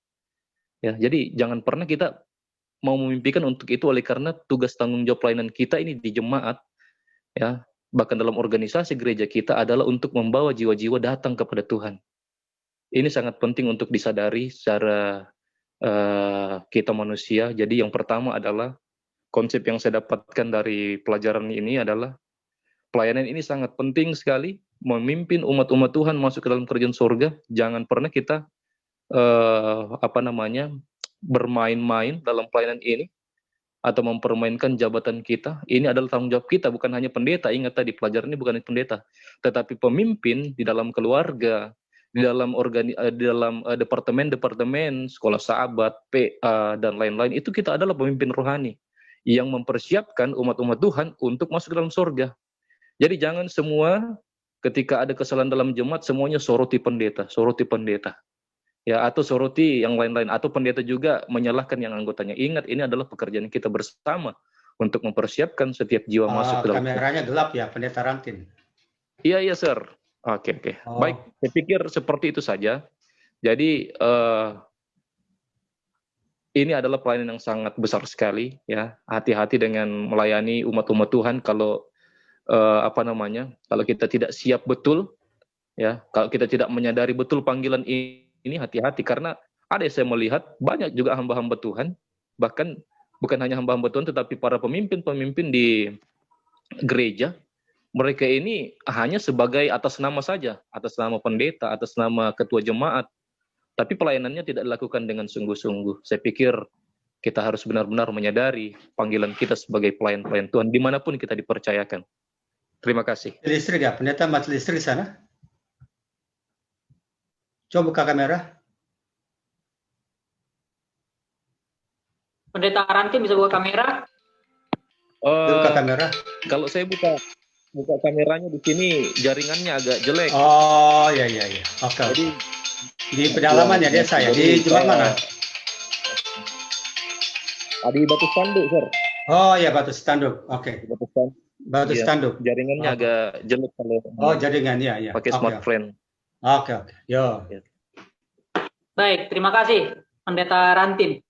Ya, jadi jangan pernah kita mau memimpikan untuk itu oleh karena tugas tanggung jawab pelayanan kita ini di jemaat, ya, bahkan dalam organisasi gereja kita adalah untuk membawa jiwa-jiwa datang kepada Tuhan. Ini sangat penting untuk disadari secara kita manusia. Jadi yang pertama adalah konsep yang saya dapatkan dari pelajaran ini adalah pelayanan ini sangat penting sekali, memimpin umat-umat Tuhan masuk ke dalam kerajaan surga. Jangan pernah kita bermain-main dalam pelayanan ini atau mempermainkan jabatan kita. Ini adalah tanggung jawab kita, bukan hanya pendeta. Ingat tadi pelajaran ini bukan hanya pendeta, tetapi pemimpin di dalam keluarga, di dalam departemen-departemen, sekolah sahabat, PA dan lain-lain. Itu kita adalah pemimpin rohani yang mempersiapkan umat-umat Tuhan untuk masuk ke dalam surga. Jadi jangan semua ketika ada kesalahan dalam jemaat semuanya soroti pendeta. Ya, atau soroti yang lain-lain, atau pendeta juga menyalahkan yang anggotanya. Ingat, ini adalah pekerjaan kita bersama untuk mempersiapkan setiap jiwa masuk ke dalam. Kameranya gelap ya, Pendeta Rantin. Iya, sir. Oke. Baik, saya pikir seperti itu saja. Jadi ini adalah pelayanan yang sangat besar sekali, ya. Hati-hati dengan melayani umat-umat Tuhan kalau kalau kita tidak siap betul, ya. Kalau kita tidak menyadari betul panggilan ini, hati-hati, karena ada yang saya melihat banyak juga hamba-hamba Tuhan, bahkan bukan hanya hamba-hamba Tuhan tetapi para pemimpin-pemimpin di gereja, mereka ini hanya sebagai atas nama saja, atas nama pendeta, atas nama ketua jemaat, tapi pelayanannya tidak dilakukan dengan sungguh-sungguh. Saya pikir kita harus benar-benar menyadari panggilan kita sebagai pelayan-pelayan Tuhan dimanapun kita dipercayakan. Terima kasih. Listrik ya, Pendeta mati listrik sana. Coba buka kamera. Pendeta Rantin bisa buka kamera? Buka kamera. Kalau saya buka kameranya di sini jaringannya agak jelek. Oh, iya. Oke. Jadi Di pedalaman ya desa ya. Di jemaat mana? Di Batu Tanduk, Sir. Oh ya, Batu Tanduk. Oke. Batu Iya, Tanduk. jaringannya agak jelek kalau Jaringan ya. pakai smartphone. Oke. Yo. Baik, terima kasih Pendeta Rantin.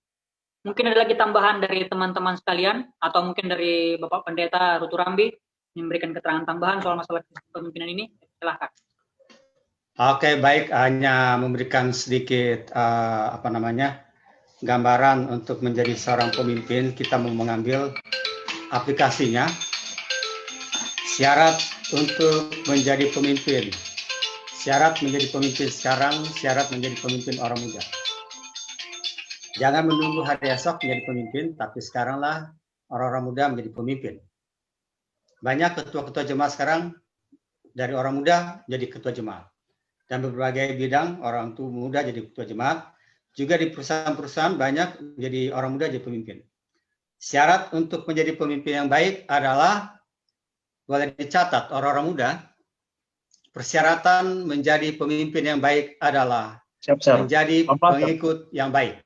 Mungkin ada lagi tambahan dari teman-teman sekalian, atau mungkin dari Bapak Pendeta Rutu Rambi memberikan keterangan tambahan soal masalah kepemimpinan ini. Silahkan. Oke, baik. Hanya memberikan sedikit gambaran untuk menjadi seorang pemimpin. Kita mau mengambil aplikasinya. Syarat untuk menjadi pemimpin. Syarat menjadi pemimpin sekarang, syarat menjadi pemimpin orang muda. Jangan menunggu hari esok menjadi pemimpin, tapi sekaranglah orang-orang muda menjadi pemimpin. Banyak ketua-ketua jemaat sekarang dari orang muda jadi ketua jemaat. Dan berbagai bidang orang tua muda jadi ketua jemaat. Juga di perusahaan-perusahaan banyak jadi orang muda jadi pemimpin. Syarat untuk menjadi pemimpin yang baik adalah, boleh dicatat orang-orang muda, persyaratan menjadi pemimpin yang baik adalah menjadi pengikut yang baik.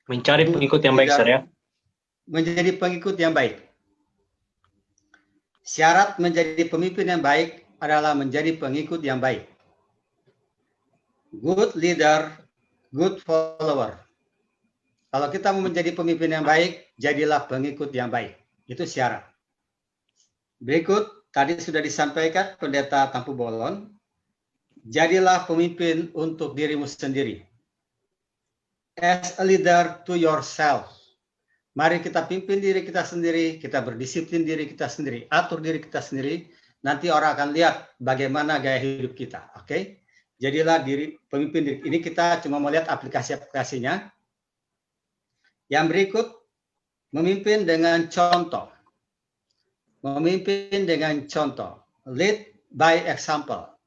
Mencari pengikut yang baik, Sir, ya. Menjadi pengikut yang baik. Syarat menjadi pemimpin yang baik adalah menjadi pengikut yang baik. Good leader, good follower. Kalau kita mau menjadi pemimpin yang baik, jadilah pengikut yang baik. Itu syarat. Berikut, tadi sudah disampaikan Pendeta Tampu Bolon, jadilah pemimpin untuk dirimu sendiri. As a leader to yourself. Mari kita pimpin diri kita sendiri, kita berdisiplin diri kita sendiri, atur diri kita sendiri. Nanti orang akan lihat bagaimana gaya hidup kita. Oke? Jadilah pemimpin diri. Ini kita cuma mau lihat aplikasi-aplikasinya. Yang berikut, memimpin dengan contoh. Memimpin dengan contoh. Lead by example.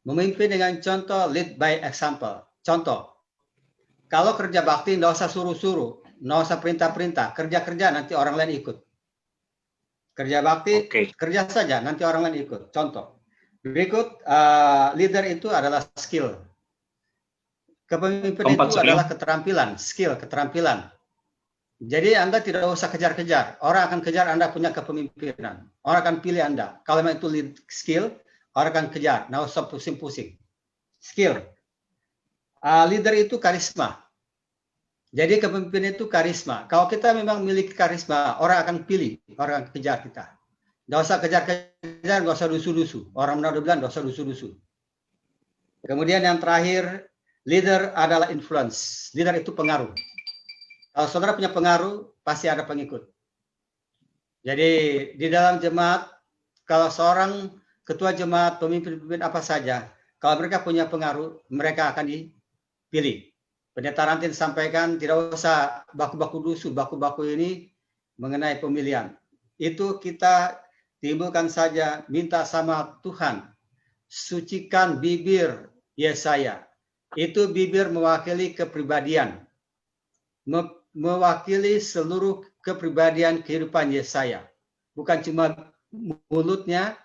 Memimpin dengan contoh, lead by example. Contoh. Kalau kerja bakti, nggak usah suruh-suruh. Nggak usah perintah-perintah. Kerja-kerja, nanti orang lain ikut. Kerja bakti, kerja saja, nanti orang lain ikut. Contoh. Berikut, leader itu adalah skill. Kepemimpinan itu adalah keterampilan. Skill, keterampilan. Jadi Anda tidak usah kejar-kejar. Orang akan kejar Anda punya kepemimpinan. Orang akan pilih Anda. Kalau memang itu lead skill, orang akan kejar. Nggak usah pusing-pusing. skill. Leader itu karisma. Jadi kepemimpinan itu karisma. Kalau kita memang memiliki karisma, orang akan pilih, orang akan kejar kita. Nggak usah kejar-kejar, nggak usah dusu-dusu. Orang udah bilang nggak usah dusu-dusu. Kemudian yang terakhir, leader adalah influence. Leader itu pengaruh. Kalau saudara punya pengaruh, pasti ada pengikut. Jadi di dalam jemaat, kalau seorang ketua jemaat, pemimpin apa saja, kalau mereka punya pengaruh, mereka akan dipilih. Pendeta Rantin sampaikan, tidak usah baku-baku dusu, baku-baku ini mengenai pemilihan. Itu kita timbulkan saja, minta sama Tuhan, sucikan bibir Yesaya. Itu bibir mewakili kepribadian, mewakili seluruh kepribadian kehidupan Yesaya. Bukan cuma mulutnya,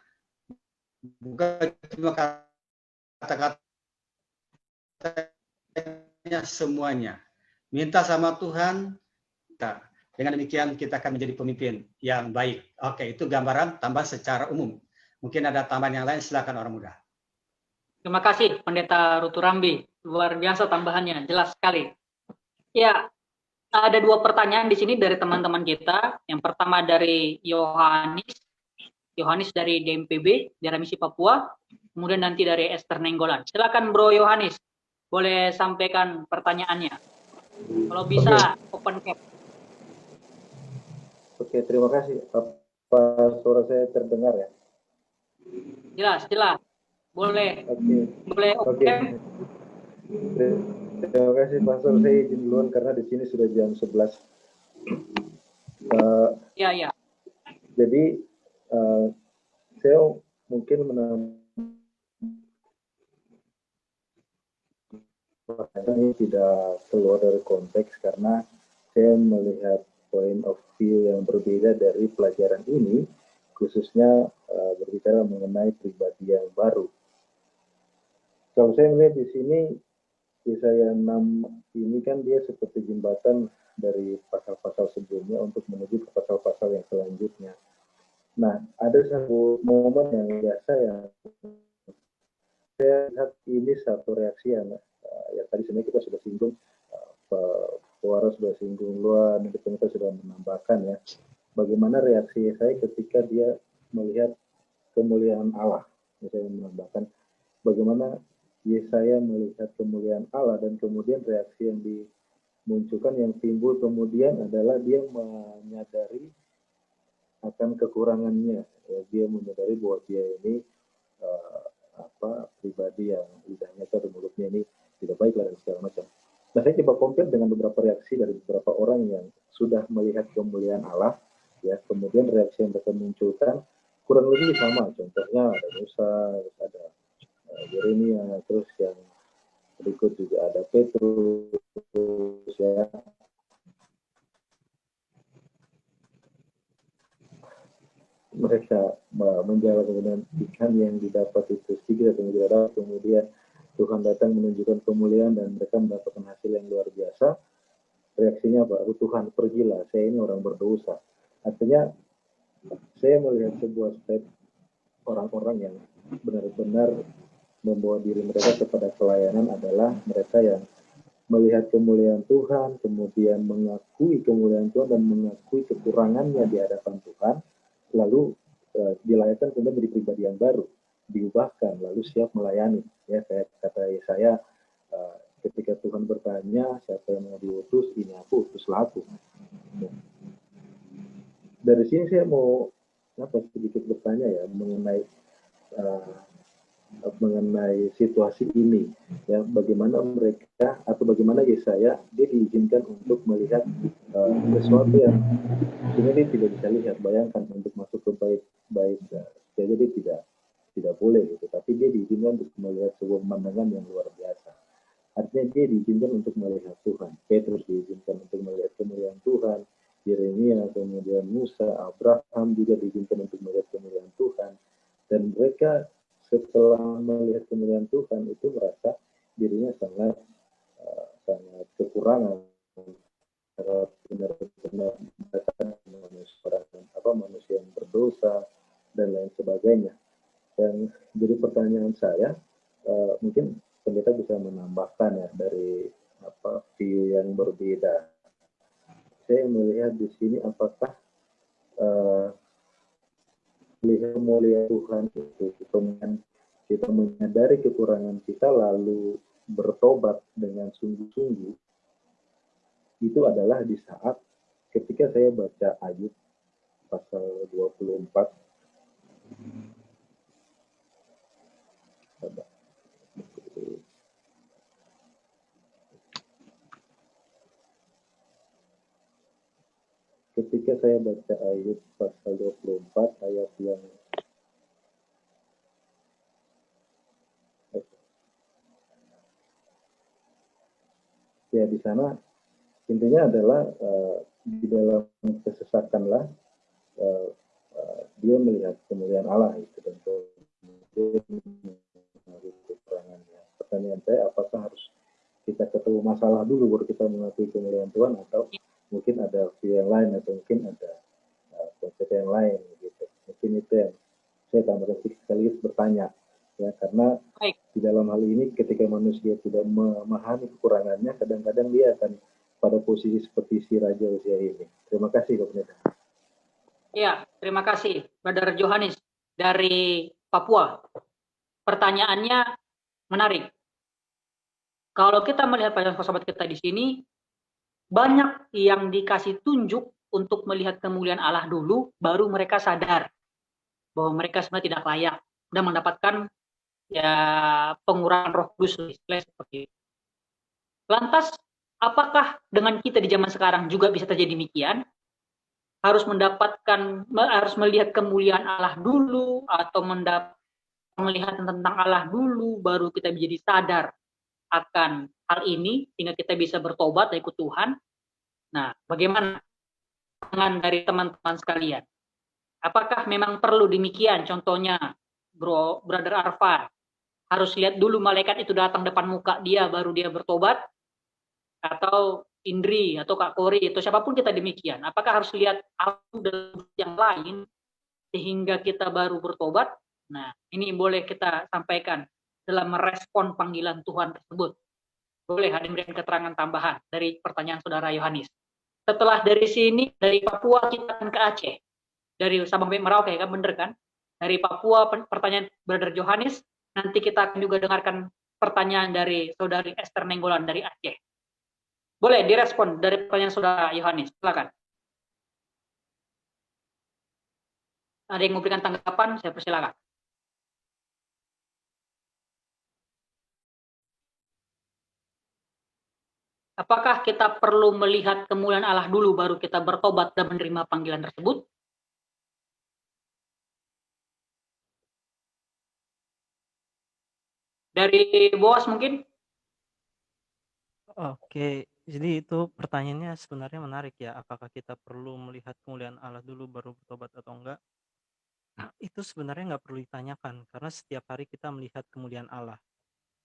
bukan cuma kata-katanya, semuanya. Minta sama Tuhan, dengan demikian kita akan menjadi pemimpin yang baik. Oke, itu gambaran tambah secara umum. Mungkin ada tambahan yang lain, silakan orang muda. Terima kasih Pendeta Ruturambi, luar biasa tambahannya, jelas sekali. Ya, ada dua pertanyaan di sini dari teman-teman kita. Yang pertama dari Yohanis dari DMPB, daerah Misi Papua. Kemudian nanti dari Esther Nenggolan. Silakan Bro Yohanis, boleh sampaikan pertanyaannya. Kalau bisa, open cap. Oke, terima kasih. Apa suara saya terdengar ya? Jelas. Boleh. Boleh open Oke. cap. Terima kasih Pastor, saya izin duluan karena di sini sudah jam 11. Iya. Jadi saya mungkin ini tidak keluar dari konteks karena saya melihat point of view yang berbeda dari pelajaran ini, khususnya berbicara mengenai pribadi yang baru. Kalau saya melihat di sini Yesaya 6 ini kan dia seperti jembatan dari pasal-pasal sebelumnya untuk menuju ke pasal-pasal yang selanjutnya. Nah, ada satu momen yang biasa yang saya lihat ini satu reaksi yang tadi sebenarnya kita sudah singgung, Pak Wara sudah singgung luar, nanti kita sudah menambahkan ya, bagaimana reaksi saya ketika dia melihat kemuliaan Allah. Saya menambahkan bagaimana Yesaya melihat kemuliaan Allah dan kemudian reaksi yang dimunculkan yang timbul kemudian adalah dia menyadari akan kekurangannya. Ya, dia menyadari bahwa dia ini pribadi yang lidahnya atau mulutnya ini tidak baik dan segala macam. Nah, saya coba compare dengan beberapa reaksi dari beberapa orang yang sudah melihat kemuliaan Allah, ya, kemudian reaksi yang mereka munculkan kurang lebih sama. Contohnya ada Musa, ada Yeremia, terus yang berikut juga ada Petrus, ya. Mereka menjawab kemudian ikan yang didapat itu sedikit atau tidak dapat, kemudian Tuhan datang menunjukkan kemuliaan dan mereka mendapatkan hasil yang luar biasa. Reaksinya apa? Tuhan, pergilah, saya ini orang berdosa. Artinya saya melihat sebuah step orang-orang yang benar-benar membawa diri mereka kepada pelayanan adalah mereka yang melihat kemuliaan Tuhan, kemudian mengakui kemuliaan Tuhan dan mengakui kekurangannya di hadapan Tuhan, lalu dilahirkan kemudian menjadi pribadi yang baru, diubahkan, lalu siap melayani. Ya, kayak kata Yesaya, ketika Tuhan bertanya, siapa yang mau diutus? Ini aku, utuslah aku. Dari sini saya mau sedikit bertanya ya mengenai situasi ini, ya, bagaimana mereka atau bagaimana Yesaya dia diizinkan untuk melihat sesuatu yang sebenarnya tidak bisa lihat. Bayangkan untuk masuk ke bait saja dia tidak boleh gitu, tapi dia diizinkan untuk melihat sebuah pemandangan yang luar biasa. Artinya dia diizinkan untuk melihat Tuhan. Petrus diizinkan untuk melihat kemuliaan Tuhan, Yeremia, kemudian Musa, Abraham juga diizinkan untuk melihat kemuliaan Tuhan, dan mereka setelah melihat kemuliaan Tuhan itu merasa dirinya sangat kekurangan, benar-benar manusia yang berdosa dan lain sebagainya. Dan jadi pertanyaan saya, mungkin menambahkan ya dari view yang berbeda. Saya melihat di sini apakah melihat mulia Tuhan itu kita menyadari kekurangan kita lalu bertobat dengan sungguh-sungguh, itu adalah di saat ketika saya baca Ayub pasal 24. Ketika saya baca Ayub pasal 24 ayat yang ya di sana intinya adalah di dalam kesesakanlah dia melihat kemuliaan Allah itu dan kekurangannya. Pertanyaan saya, apakah harus kita ketemu masalah dulu baru kita mengakui kemuliaan Tuhan, atau mungkin ada view yang lain, atau mungkin ada konsep yang lain gitu. Mungkin itu yang saya tambahkan sekaligus bertanya ya, karena di dalam hal ini ketika manusia tidak memahami kekurangannya, kadang-kadang dia akan pada posisi seperti si Raja Uzia ini. Terima kasih, Pak Pendeta. Ya, terima kasih, Brother Johannes dari Papua. Pertanyaannya menarik. Kalau kita melihat pada sahabat kita di sini, banyak yang dikasih tunjuk untuk melihat kemuliaan Allah dulu, baru mereka sadar bahwa mereka sebenarnya tidak layak dan mendapatkan ya pengurangan Roh Kudus seperti itu. Lantas, apakah dengan kita di zaman sekarang juga bisa terjadi demikian? Harus melihat kemuliaan Allah dulu, atau melihat tentang Allah dulu, baru kita menjadi sadar akan hal ini sehingga kita bisa bertobat dan ikut Tuhan. Nah, bagaimana dengan dari teman-teman sekalian? Apakah memang perlu demikian? Contohnya, Brother Arfan harus lihat dulu malaikat itu datang depan muka dia baru dia bertobat, atau Indri atau Kak Kori atau siapapun kita demikian? Apakah harus lihat yang lain sehingga kita baru bertobat? Nah, ini boleh kita sampaikan dalam merespon panggilan Tuhan tersebut. Boleh ada memberikan keterangan tambahan dari pertanyaan Saudara Yohanes. Setelah dari sini, dari Papua kita akan ke Aceh. Dari Sabang sampai Merauke, kan bener kan? Dari Papua pertanyaan Brother Johannes, nanti kita akan juga dengarkan pertanyaan dari Saudari Esther Nenggolan dari Aceh. Boleh direspon dari pertanyaan Saudara Yohanes, silakan. Ada yang memberikan tanggapan, saya persilakan. Apakah kita perlu melihat kemuliaan Allah dulu baru kita bertobat dan menerima panggilan tersebut? Dari Boas mungkin? Oke, jadi itu pertanyaannya sebenarnya menarik ya. Apakah kita perlu melihat kemuliaan Allah dulu baru bertobat atau enggak? Itu sebenarnya nggak perlu ditanyakan karena setiap hari kita melihat kemuliaan Allah.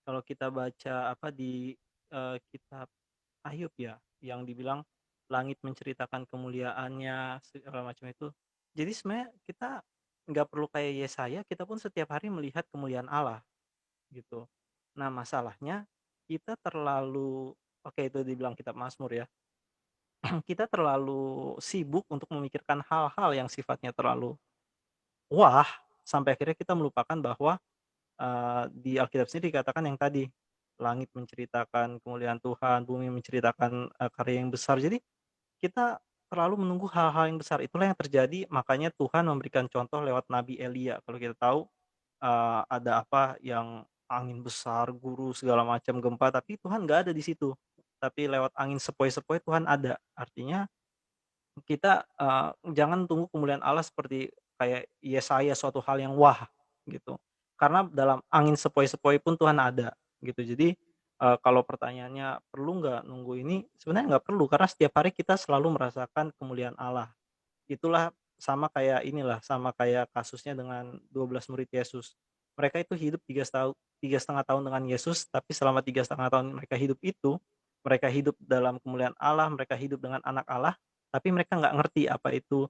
Kalau kita baca di kitab Ayub ya, yang dibilang langit menceritakan kemuliaannya segala macam itu. Jadi sebenarnya kita nggak perlu kayak Yesaya, kita pun setiap hari melihat kemuliaan Allah gitu. Nah masalahnya kita terlalu itu dibilang kitab Mazmur ya. Kita terlalu sibuk untuk memikirkan hal-hal yang sifatnya terlalu wah sampai akhirnya kita melupakan bahwa di Alkitab sendiri dikatakan yang tadi, langit menceritakan kemuliaan Tuhan, bumi menceritakan karya yang besar. Jadi kita terlalu menunggu hal-hal yang besar. Itulah yang terjadi, makanya Tuhan memberikan contoh lewat Nabi Elia. Kalau kita tahu ada yang angin besar, guru segala macam, gempa, tapi Tuhan nggak ada di situ. Tapi lewat angin sepoi-sepoi Tuhan ada. Artinya kita jangan tunggu kemuliaan Allah seperti kayak Yesaya suatu hal yang wah gitu. Karena dalam angin sepoi-sepoi pun Tuhan ada gitu. Jadi kalau pertanyaannya perlu nggak nunggu ini, sebenarnya nggak perlu karena setiap hari kita selalu merasakan kemuliaan Allah. Itulah sama kayak kasusnya dengan 12 murid Yesus. Mereka itu hidup 3,5 tahun dengan Yesus, tapi selama 3,5 tahun mereka hidup itu, mereka hidup dalam kemuliaan Allah, mereka hidup dengan anak Allah, tapi mereka nggak ngerti apa itu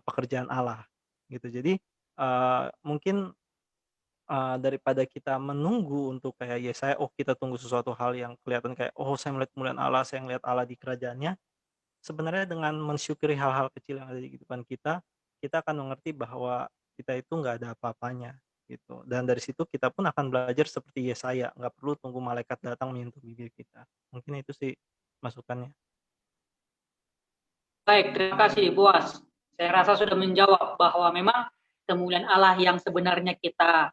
pekerjaan Allah gitu. Jadi mungkin daripada kita menunggu untuk kayak Yesaya, kita tunggu sesuatu hal yang kelihatan kayak, saya melihat kemuliaan Allah, saya melihat Allah di kerajaannya. Sebenarnya dengan mensyukuri hal-hal kecil yang ada di kehidupan kita akan mengerti bahwa kita itu nggak ada apa-apanya gitu. Dan dari situ kita pun akan belajar seperti Yesaya, nggak perlu tunggu malaikat datang menyentuh bibir kita. Mungkin itu sih masukannya. Baik, terima kasih Boas. Saya rasa sudah menjawab bahwa memang kemuliaan Allah yang sebenarnya kita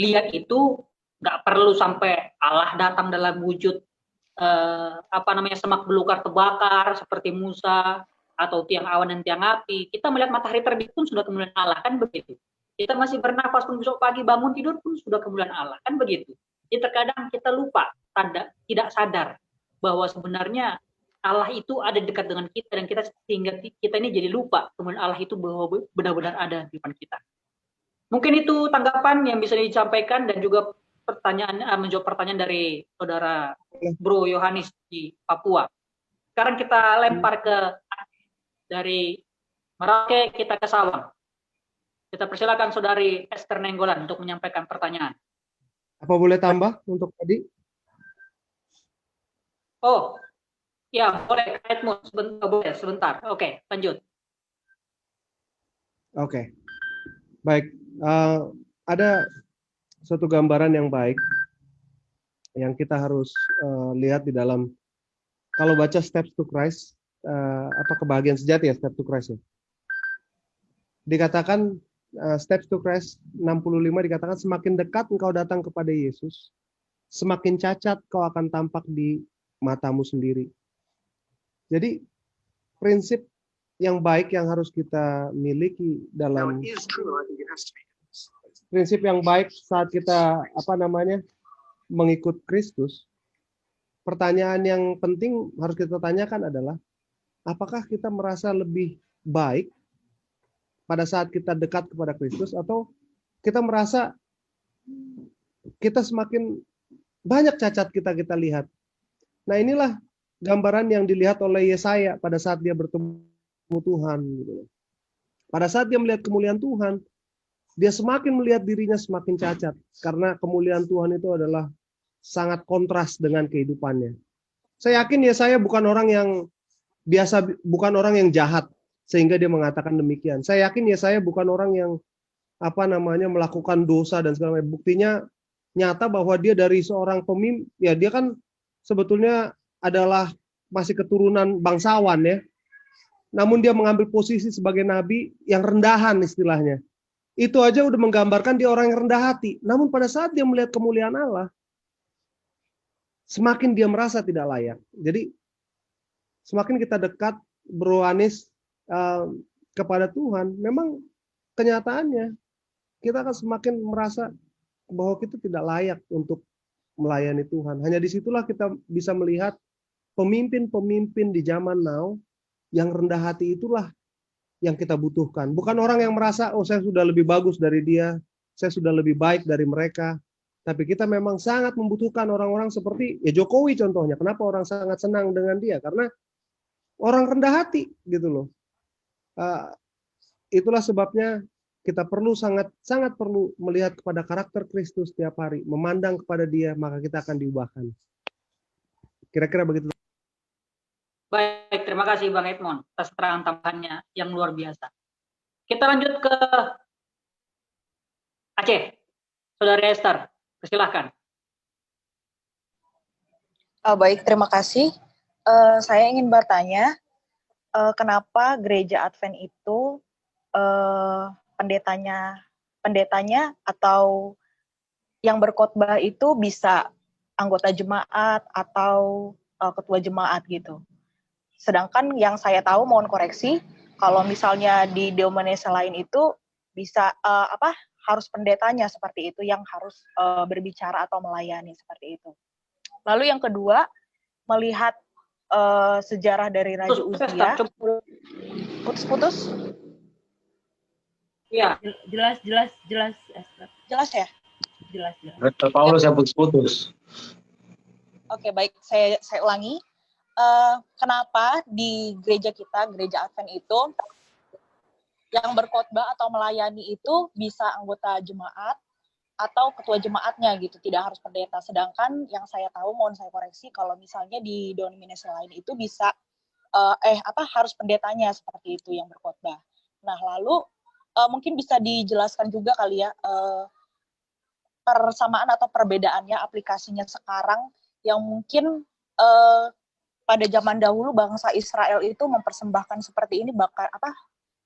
lihat itu nggak perlu sampai Allah datang dalam wujud semak belukar terbakar seperti Musa atau tiang awan dan tiang api. Kita melihat matahari terbit pun sudah kemuliaan Allah, kan begitu. Kita masih bernafas pun besok pagi bangun tidur pun sudah kemuliaan Allah, kan begitu. Jadi terkadang kita lupa, tidak sadar bahwa sebenarnya Allah itu ada dekat dengan kita dan kita sehingga kita ini jadi lupa kemuliaan Allah itu bahwa benar-benar ada di depan kita. Mungkin itu tanggapan yang bisa disampaikan dan juga menjawab pertanyaan dari saudara Bro Yohanes di Papua. Sekarang kita lempar ke dari Merauke kita ke Sawang. Kita persilakan saudari Esther Nenggolan untuk menyampaikan pertanyaan. Apa boleh tambah untuk tadi? Oh, ya boleh. Sebentar. Oke, lanjut. Oke, baik. Ada suatu gambaran yang baik yang kita harus lihat di dalam, kalau baca Steps to Christ, kebahagiaan sejati ya, Steps to Christ ya. Dikatakan Steps to Christ 65 dikatakan semakin dekat engkau datang kepada Yesus, semakin cacat kau akan tampak di matamu sendiri. Jadi prinsip yang baik yang harus kita miliki dalam prinsip yang baik saat kita mengikut Kristus, pertanyaan yang penting harus kita tanyakan adalah apakah kita merasa lebih baik pada saat kita dekat kepada Kristus atau kita merasa kita semakin banyak cacat kita lihat. Nah, inilah gambaran yang dilihat oleh Yesaya pada saat dia bertemu Tuhan. Pada saat dia melihat kemuliaan Tuhan, dia semakin melihat dirinya semakin cacat karena kemuliaan Tuhan itu adalah sangat kontras dengan kehidupannya. Saya yakin Yesaya bukan orang yang biasa, bukan orang yang jahat sehingga dia mengatakan demikian. Saya yakin Yesaya bukan orang yang melakukan dosa dan segala macam. Buktinya nyata bahwa dia dari seorang pemimpin, ya dia kan sebetulnya adalah masih keturunan bangsawan ya. Namun dia mengambil posisi sebagai nabi yang rendahan istilahnya. Itu aja udah menggambarkan dia orang yang rendah hati. Namun pada saat dia melihat kemuliaan Allah, semakin dia merasa tidak layak. Jadi semakin kita dekat Bro Anis kepada Tuhan, memang kenyataannya kita akan semakin merasa bahwa kita tidak layak untuk melayani Tuhan. Hanya disitulah kita bisa melihat pemimpin-pemimpin di zaman now yang rendah hati itulah yang kita butuhkan. Bukan orang yang merasa, saya sudah lebih bagus dari dia, saya sudah lebih baik dari mereka. Tapi kita memang sangat membutuhkan orang-orang seperti Jokowi contohnya. Kenapa orang sangat senang dengan dia? Karena orang rendah hati gitu loh. Itulah sebabnya kita perlu sangat perlu melihat kepada karakter Kristus setiap hari, memandang kepada dia, maka kita akan diubahkan. Kira-kira begitu. Baik, terima kasih Bang Edmond atas keterangan tambahannya yang luar biasa. Kita lanjut ke Aceh. Saudari Esther, persilahkan. Baik, terima kasih. Saya ingin bertanya, kenapa gereja Advent itu pendetanya atau yang berkhotbah itu bisa anggota jemaat atau ketua jemaat gitu. Sedangkan yang saya tahu, mohon koreksi, kalau misalnya di denominasi lain itu bisa harus pendetanya seperti itu yang harus berbicara atau melayani seperti itu. Lalu yang kedua, melihat sejarah dari Raja Uzia. Putus-putus? Iya. Jelas Esther. Jelas ya? Jelas. Paulus yang putus-putus. Oke, baik, saya ulangi. Kenapa di gereja kita, gereja Advent itu, yang berkhotbah atau melayani itu bisa anggota jemaat atau ketua jemaatnya gitu, tidak harus pendeta. Sedangkan yang saya tahu, mohon saya koreksi, kalau misalnya di denominasi lain itu bisa harus pendetanya seperti itu yang berkhotbah. Nah, lalu mungkin bisa dijelaskan juga kali ya persamaan atau perbedaannya aplikasinya sekarang yang mungkin pada zaman dahulu bangsa Israel itu mempersembahkan seperti ini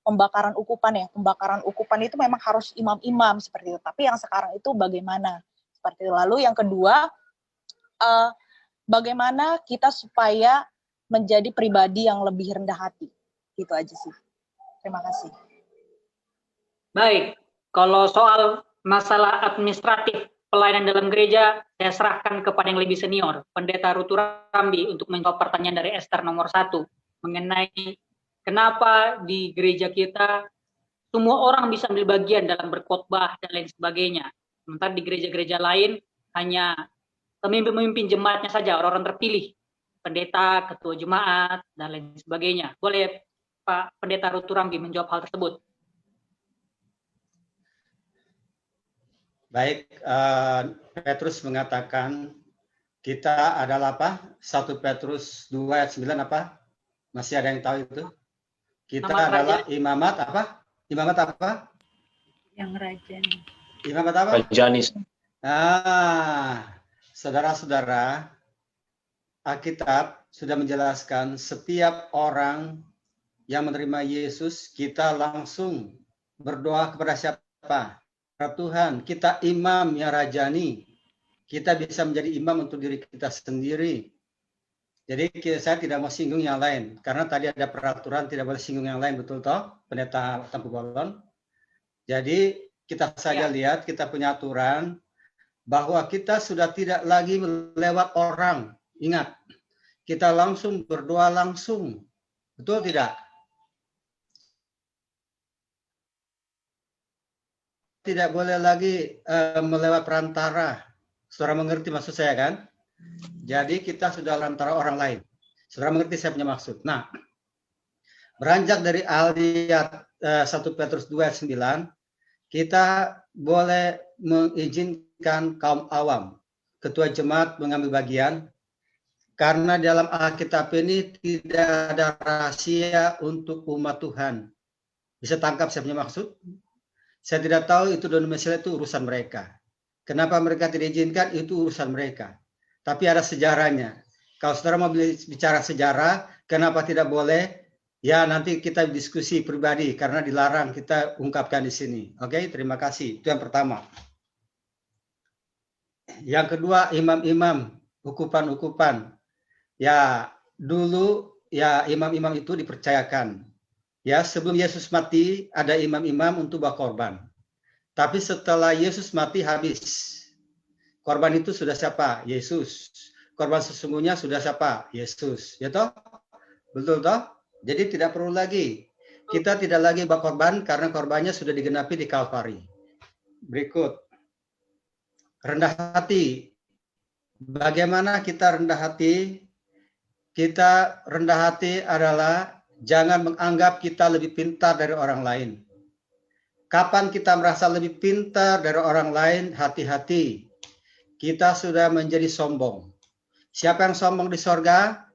pembakaran ukupan ya. Pembakaran ukupan itu memang harus imam-imam seperti itu. Tapi yang sekarang itu bagaimana? Seperti itu. Lalu yang kedua, bagaimana kita supaya menjadi pribadi yang lebih rendah hati? Gitu aja sih. Terima kasih. Baik, kalau soal masalah administratif pelayanan dalam gereja, saya serahkan kepada yang lebih senior, Pendeta Rutu Rambi, untuk menjawab pertanyaan dari Ester nomor 1 mengenai kenapa di gereja kita semua orang bisa ambil bagian dalam berkhotbah dan lain sebagainya. Sementara di gereja-gereja lain hanya pemimpin jemaatnya saja, orang-orang terpilih, pendeta, ketua jemaat, dan lain sebagainya. Boleh Pak Pendeta Rutu Rambi menjawab hal tersebut? Baik, Petrus mengatakan kita adalah apa? 1 Petrus 2 ayat 9 apa? Masih ada yang tahu itu? Kita adalah imamat apa? Imamat apa? Yang rajani. Imamat apa? Rajanis. Saudara-saudara, Alkitab sudah menjelaskan setiap orang yang menerima Yesus, kita langsung berdoa kepada siapa? Tuhan, kita imam yang rajani. Kita bisa menjadi imam untuk diri kita sendiri. Jadi saya tidak mau singgung yang lain, karena tadi ada peraturan tidak boleh singgung yang lain, betul toh, Pendeta Tampu Bolon? Jadi kita saja lihat, kita punya aturan bahwa kita sudah tidak lagi melewat orang. Ingat, kita langsung berdoa langsung. Betul tidak? Tidak boleh lagi melewat perantara. Saudara mengerti maksud saya kan? Jadi kita sudah antara orang lain. Saudara mengerti saya punya maksud. Nah, beranjak dari ayat 1 Petrus 2 ayat 9, kita boleh mengizinkan kaum awam, ketua jemaat mengambil bagian, karena dalam Alkitab ini tidak ada rahasia untuk umat Tuhan. Bisa tangkap saya punya maksud? Saya tidak tahu itu denominasi itu urusan mereka. Kenapa mereka tidak izinkan, itu urusan mereka. Tapi ada sejarahnya. Kalau saudara mau bicara sejarah, kenapa tidak boleh? Ya nanti kita diskusi pribadi karena dilarang kita ungkapkan di sini. Oke, terima kasih. Itu yang pertama. Yang kedua, imam-imam, ukupan-ukupan. Ya dulu ya imam-imam itu dipercayakan. Ya sebelum Yesus mati ada imam-imam untuk bawa korban. Tapi setelah Yesus mati habis. Korban itu sudah siapa? Yesus. Korban sesungguhnya sudah siapa? Yesus. Ya toh? Betul toh? Jadi tidak perlu lagi. Kita tidak lagi berkorban karena korbannya sudah digenapi di Kalvari. Berikut. Rendah hati. Bagaimana kita rendah hati? Kita rendah hati adalah jangan menganggap kita lebih pintar dari orang lain. Kapan kita merasa lebih pintar dari orang lain, hati-hati. Kita sudah menjadi sombong. Siapa yang sombong di sorga?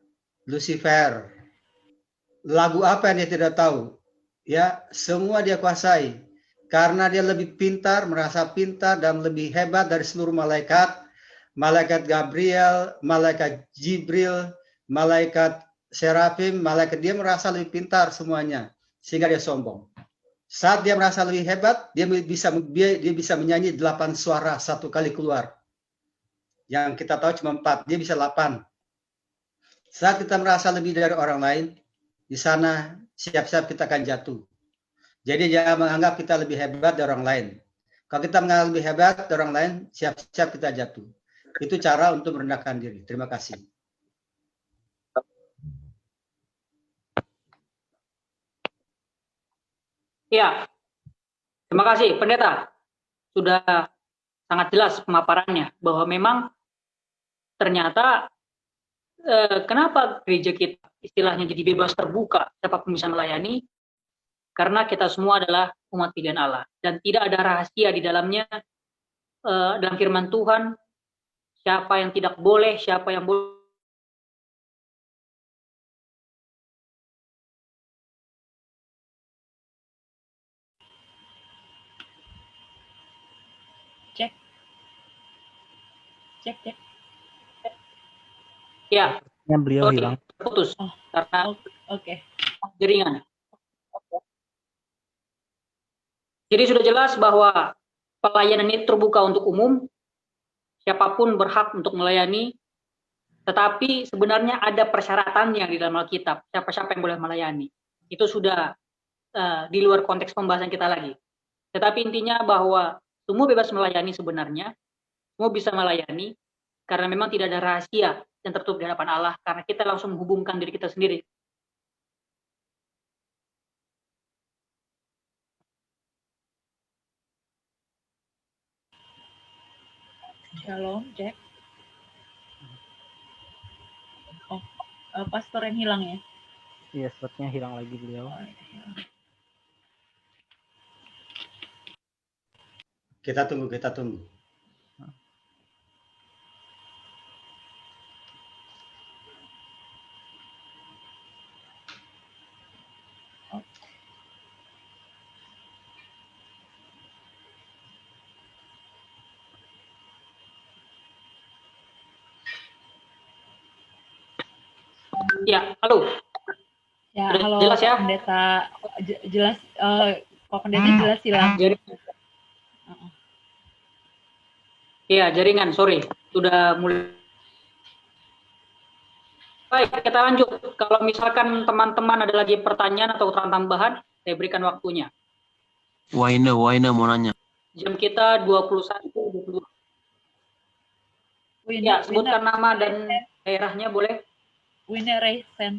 Lucifer. Lagu apa yang dia tidak tahu? Ya, semua dia kuasai. Karena dia lebih pintar, merasa pintar dan lebih hebat dari seluruh malaikat. Malaikat Gabriel, malaikat Jibril, malaikat Serafim, malaikat, dia merasa lebih pintar semuanya. Sehingga dia sombong. Saat dia merasa lebih hebat, dia bisa menyanyi 8 suara satu kali keluar. Yang kita tahu cuma 4, dia bisa 8. Saat kita merasa lebih dari orang lain, di sana siap-siap kita akan jatuh. Jadi jangan menganggap kita lebih hebat dari orang lain. Kalau kita menganggap lebih hebat dari orang lain, siap-siap kita jatuh. Itu cara untuk merendahkan diri. Terima kasih. Ya, terima kasih Pendeta. Sudah sangat jelas pemaparannya bahwa memang ternyata kenapa gereja kita istilahnya jadi bebas terbuka, siapapun bisa melayani, karena kita semua adalah umat pilihan Allah dan tidak ada rahasia di dalamnya dalam firman Tuhan, siapa yang tidak boleh, siapa yang boleh. Cek. Ya, Yang beliau sorry, hilang. putus karena Oke. jaringan. Jadi sudah jelas bahwa pelayanan ini terbuka untuk umum, siapapun berhak untuk melayani, tetapi sebenarnya ada persyaratannya di dalam Alkitab, siapa-siapa yang boleh melayani. Itu sudah di luar konteks pembahasan kita lagi. Tetapi intinya bahwa semua bebas melayani sebenarnya, semua bisa melayani, karena memang tidak ada rahasia yang tertutup di hadapan Allah, karena kita langsung menghubungkan diri kita sendiri. Shalom, Jack. Oh, pastor yang hilang ya? Iya, sepertinya hilang lagi beliau. Kita tunggu. Ya, halo. Ya, Sudah halo jelas ya? Pendeta. Jelas, Pak Pendeta jelas hilang. Iya, jaringan, sorry. Sudah mulai. Baik, kita lanjut. Kalau misalkan teman-teman ada lagi pertanyaan atau tambahan, saya berikan waktunya. Waina mau nanya. Jam kita 21.22. Ya, sebutkan nama dan daerahnya boleh. Winner Raysen.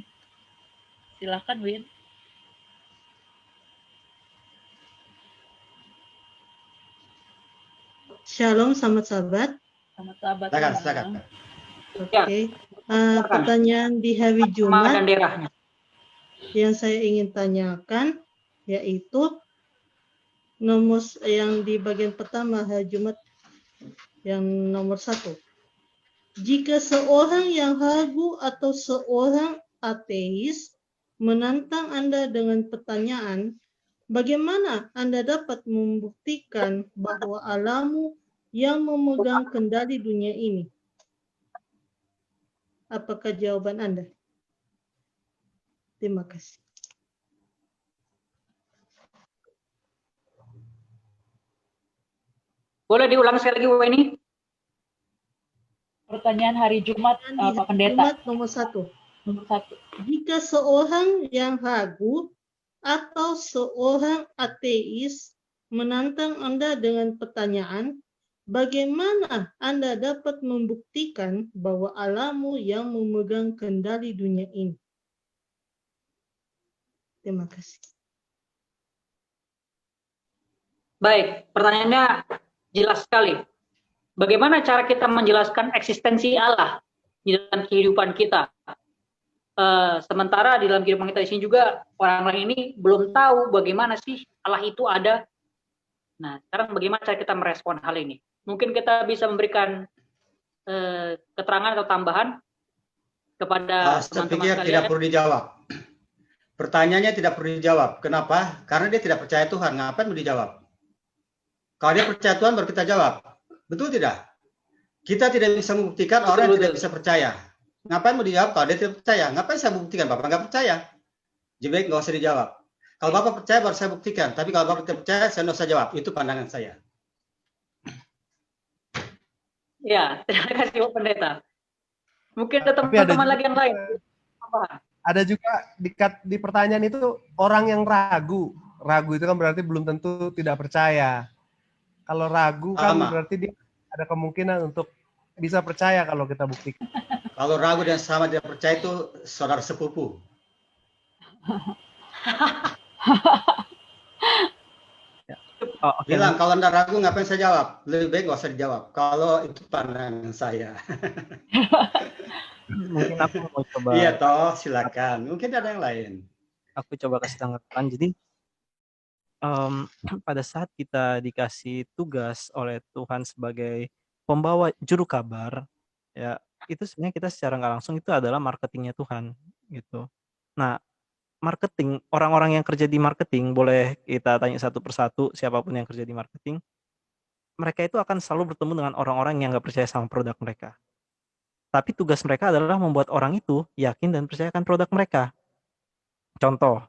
Silakan, Win. Shalom, selamat sahabat. Selamat sahabat. Silakan. Oke. Pertanyaan di hari Jumat dan daerahnya yang saya ingin tanyakan yaitu yang di bagian pertama hari Jumat yang nomor 1. Jika seorang yang ragu atau seorang ateis menantang Anda dengan pertanyaan, bagaimana Anda dapat membuktikan bahwa Allahmu yang memegang kendali dunia ini? Apakah jawaban Anda? Terima kasih. Boleh diulang sekali lagi, Bu ini? Pertanyaan hari Jumat, Pak Pendeta. Jumat nomor 1. Nomor 1. Jika seorang yang ragu atau seorang ateis menantang Anda dengan pertanyaan, bagaimana Anda dapat membuktikan bahwa Allahmu yang memegang kendali dunia ini? Terima kasih. Baik, pertanyaannya jelas sekali. Bagaimana cara kita menjelaskan eksistensi Allah di dalam kehidupan kita? Sementara di dalam kehidupan kita di sini juga orang-orang ini belum tahu bagaimana sih Allah itu ada. Nah, sekarang bagaimana cara kita merespon hal ini? Mungkin kita bisa memberikan keterangan atau tambahan kepada Saya teman-teman pikir sekalian. tidak perlu dijawab. Pertanyaannya tidak perlu dijawab. Kenapa? Karena dia tidak percaya Tuhan. Ngapain mau dijawab? Kalau dia percaya Tuhan baru kita jawab. Betul tidak? Kita tidak bisa membuktikan orang yang tidak bisa percaya. Ngapain mau dijawab kalau dia tidak percaya? Ngapain saya buktikan? Bapak nggak percaya. Jadi baik nggak usah dijawab. Kalau Bapak percaya baru saya buktikan. Tapi kalau Bapak tidak percaya saya nggak usah jawab. Itu pandangan saya. Ya, terima kasih Pak Pendeta. Mungkin ada teman-teman lagi yang lain. Ada juga di pertanyaan itu orang yang ragu. Ragu itu kan berarti belum tentu tidak percaya. Kalau ragu kan berarti dia ada kemungkinan untuk bisa percaya kalau kita buktikan. Kalau ragu dan sama tidak percaya itu saudara sepupu. Bilang kalau Anda ragu ngapain saya jawab? Lebih baik nggak usah dijawab. Kalau itu pandangan saya. Mungkin aku mau coba. Iya toh, silakan. Mungkin ada yang lain. Aku coba kasih tanggapan. Jadi pada saat kita dikasih tugas oleh Tuhan sebagai pembawa juru kabar, ya itu sebenarnya kita secara nggak langsung itu adalah marketingnya Tuhan gitu. Nah, marketing, orang-orang yang kerja di marketing, boleh kita tanya satu persatu siapapun yang kerja di marketing, mereka itu akan selalu bertemu dengan orang-orang yang nggak percaya sama produk mereka. Tapi tugas mereka adalah membuat orang itu yakin dan percaya akan produk mereka. Contoh,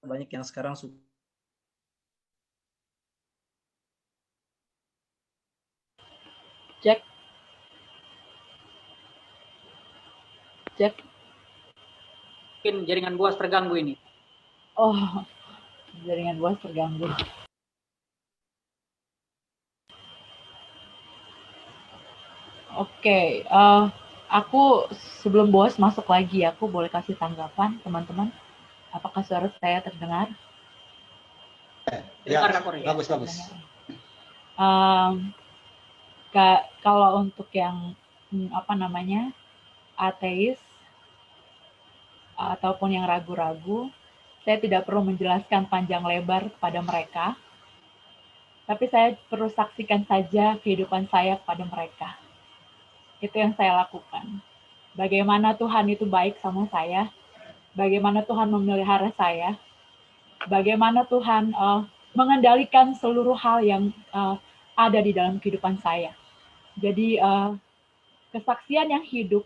banyak yang sekarang Jack, Mungkin jaringan Boas terganggu ini. oh, jaringan Boas terganggu. Oke, aku sebelum Boas masuk lagi, aku boleh kasih tanggapan teman-teman. Apakah suara saya terdengar? Ya, bagus. Kalau untuk yang ateis ataupun yang ragu-ragu, saya tidak perlu menjelaskan panjang lebar kepada mereka, tapi saya perlu saksikan saja kehidupan saya kepada mereka. Itu yang saya lakukan. Bagaimana Tuhan itu baik sama saya, bagaimana Tuhan memelihara saya, bagaimana Tuhan mengendalikan seluruh hal yang ada di dalam kehidupan saya. Jadi kesaksian yang hidup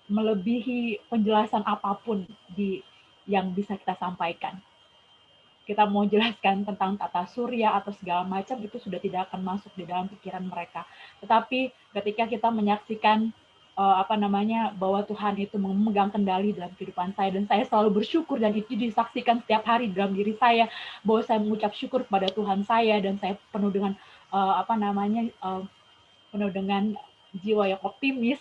melebihi penjelasan apapun yang bisa kita sampaikan. Kita mau jelaskan tentang tata surya atau segala macam, itu sudah tidak akan masuk di dalam pikiran mereka. Tetapi ketika kita menyaksikan bahwa Tuhan itu memegang kendali dalam kehidupan saya, dan saya selalu bersyukur, dan itu disaksikan setiap hari dalam diri saya, bahwa saya mengucap syukur kepada Tuhan saya, dan saya penuh dengan penuh dengan jiwa yang optimis,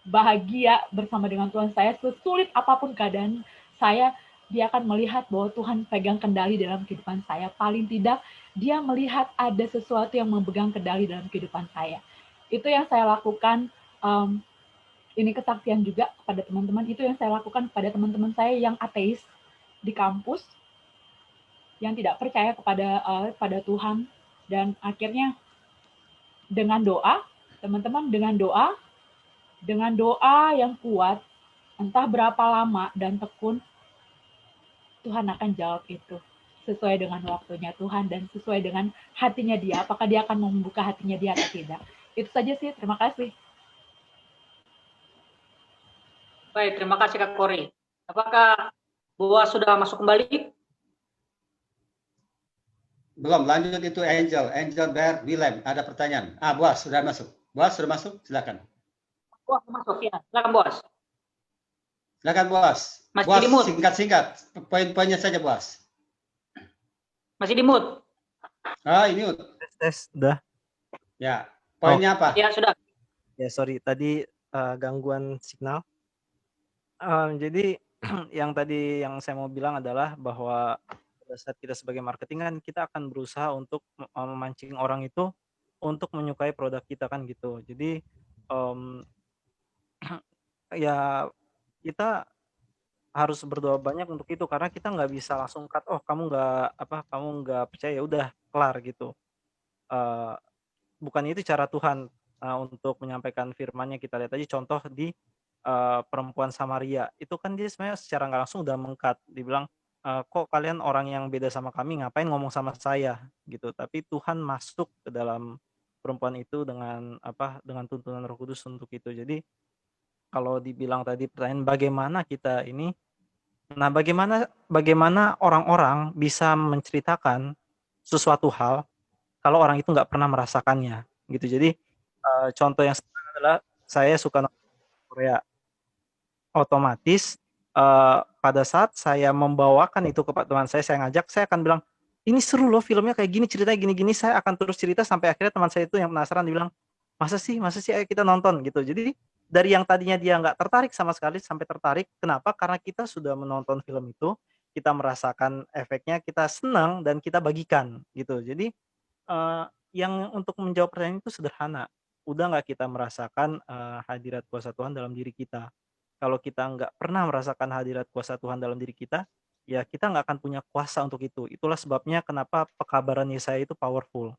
bahagia bersama dengan Tuhan saya. Sesulit apapun keadaan saya, dia akan melihat bahwa Tuhan pegang kendali dalam kehidupan saya. Paling tidak, dia melihat ada sesuatu yang memegang kendali dalam kehidupan saya. Itu yang saya lakukan. Ini kesaksian juga kepada teman-teman. Itu yang saya lakukan kepada teman-teman saya yang ateis di kampus, yang tidak percaya pada Tuhan. Dan akhirnya dengan doa, teman-teman, dengan doa yang kuat, entah berapa lama dan tekun, Tuhan akan jawab itu sesuai dengan waktunya Tuhan dan sesuai dengan hatinya dia. Apakah dia akan membuka hatinya dia atau tidak. Itu saja sih. Terima kasih. Baik, terima kasih Kak Kori. Apakah Boas sudah masuk kembali? Belum, lanjut itu Angel Bear Willem, ada pertanyaan. Boas sudah masuk. Boas sudah masuk, silakan. Boas masuk ya, silakan Boas. Silakan Boas. Masih di mute. Singkat-singkat, poin-poinnya saja Boas. Masih di mute. Ini mute. Tes, udah. Ya, poinnya apa? Ya, sudah. Ya, sorry, tadi gangguan signal. Jadi yang tadi yang saya mau bilang adalah bahwa pada saat kita sebagai marketing kan kita akan berusaha untuk memancing orang itu untuk menyukai produk kita kan gitu. Jadi ya kita harus berdoa banyak untuk itu, karena kita nggak bisa langsung cut, kamu nggak percaya, ya udah kelar gitu. Bukan itu cara Tuhan untuk menyampaikan firman-Nya. Kita lihat aja contoh di perempuan Samaria, itu kan dia sebenarnya secara nggak langsung udah mengkat, dibilang kok kalian orang yang beda sama kami, ngapain ngomong sama saya gitu. Tapi Tuhan masuk ke dalam perempuan itu dengan tuntunan Roh Kudus untuk itu. Jadi kalau dibilang tadi pertanyaan bagaimana kita ini, nah bagaimana orang-orang bisa menceritakan sesuatu hal kalau orang itu nggak pernah merasakannya gitu. Jadi contoh yang sederhana adalah saya suka nonton Korea. Otomatis pada saat saya membawakan itu kepada teman saya ngajak, saya akan bilang, ini seru loh filmnya kayak gini, ceritanya gini-gini. Saya akan terus cerita sampai akhirnya teman saya itu yang penasaran, dibilang, masa sih ayo kita nonton gitu. Jadi dari yang tadinya dia nggak tertarik sama sekali sampai tertarik. Kenapa? Karena kita sudah menonton film itu, kita merasakan efeknya, kita senang dan kita bagikan gitu. Jadi yang untuk menjawab pertanyaan itu sederhana. Udah nggak kita merasakan hadirat kuasa Tuhan dalam diri kita? Kalau kita nggak pernah merasakan hadirat kuasa Tuhan dalam diri kita, ya kita nggak akan punya kuasa untuk itu. Itulah sebabnya kenapa pekabaran Yesaya itu powerful.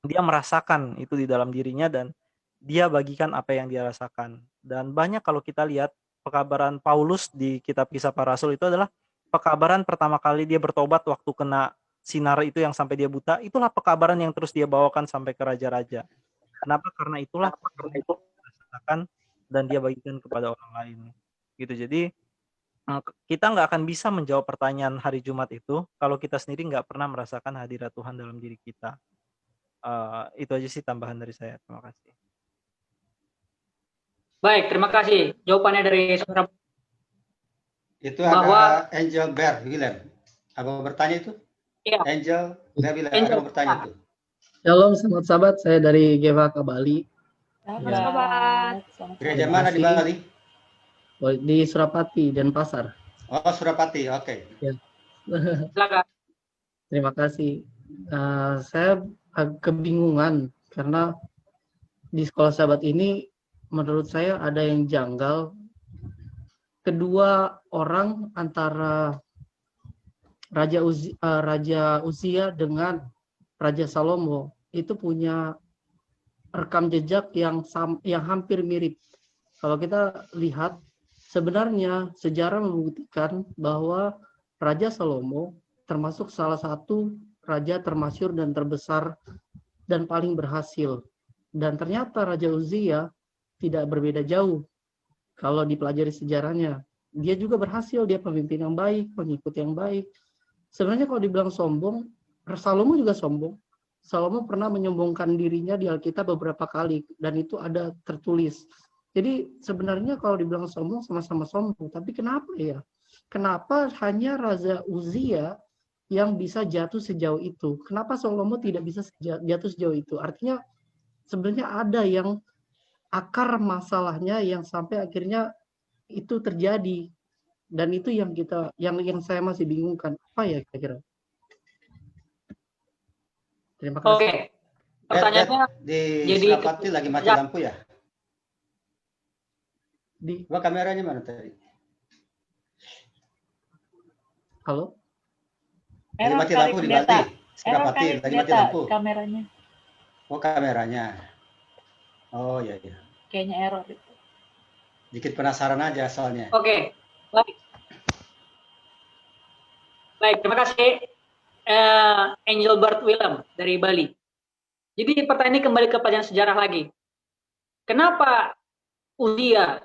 Dia merasakan itu di dalam dirinya dan dia bagikan apa yang dia rasakan. Dan banyak kalau kita lihat pekabaran Paulus di kitab Kisah Para Rasul itu adalah pekabaran pertama kali dia bertobat waktu kena sinar itu yang sampai dia buta. Itulah pekabaran yang terus dia bawakan sampai ke raja-raja. Kenapa? Karena itulah itu rasakan dan dia bagikan kepada orang lain. Gitu. Jadi kita nggak akan bisa menjawab pertanyaan hari Jumat itu kalau kita sendiri nggak pernah merasakan hadirat Tuhan dalam diri kita. Itu aja sih tambahan dari saya. Terima kasih. Baik, terima kasih. Jawabannya dari saudara. Itu Bahwa ada Angel Bear Willem. Apa bertanya itu? Iya. Angel Bear Willem Angel. apa bertanya itu? Shalom, selamat sahabat. Saya dari GWK Bali. Sahabat. Gereja mana di Bali? Di Surapati, Denpasar. Oh, Surapati. Oke. Ya. Silakan. Terima kasih. Saya agak kebingungan karena di sekolah sahabat ini menurut saya ada yang janggal. Kedua orang antara Raja Uzia dengan Raja Salomo itu punya rekam jejak yang hampir mirip. Kalau kita lihat, sebenarnya sejarah membuktikan bahwa Raja Salomo termasuk salah satu raja termasyhur dan terbesar dan paling berhasil. Dan ternyata Raja Uzia tidak berbeda jauh. Kalau dipelajari sejarahnya, dia juga berhasil, dia pemimpin yang baik, pengikut yang baik. Sebenarnya kalau dibilang sombong, Salomo juga sombong. Salomo pernah menyombongkan dirinya di Alkitab beberapa kali, dan itu ada tertulis. Jadi sebenarnya kalau dibilang sombong, sama-sama sombong. Tapi kenapa ya? Kenapa hanya Raja Uzia yang bisa jatuh sejauh itu? Kenapa Salomo tidak bisa jatuh sejauh itu? Artinya sebenarnya ada yang akar masalahnya yang sampai akhirnya itu terjadi. Dan itu yang saya masih bingungkan. Apa ya kira-kira? Terima kasih. Oke. Pertanyaannya di jadi Surapati lagi mati lampu ya? Coba kameranya mana tadi? Halo? Lagi mati lampu di Bali. Surapati lagi mati lampu. Kameranya. Oh, kameranya. Oh, iya iya. Kayaknya error itu. Dikit penasaran aja soalnya. Oke. Baik. Baik, terima kasih. Angel Bart Willem dari Bali. Jadi pertanyaan ini kembali ke pelajaran sejarah lagi. Kenapa Uzia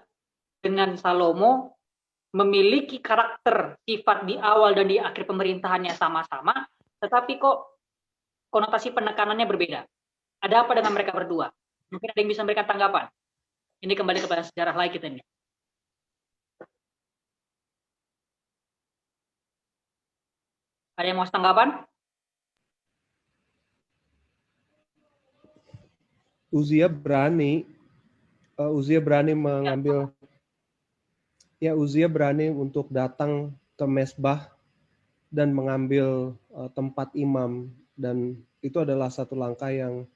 dengan Salomo memiliki karakter sifat di awal dan di akhir pemerintahannya sama-sama, tetapi kok konotasi penekanannya berbeda? Ada apa dengan mereka berdua? Mungkin ada yang bisa memberikan tanggapan. Ini kembali kepada sejarah lagi kita ini. Ada yang mau tanggapan? Uzia berani mengambil Uzia berani untuk datang ke mesbah dan mengambil tempat imam, dan itu adalah satu langkah yang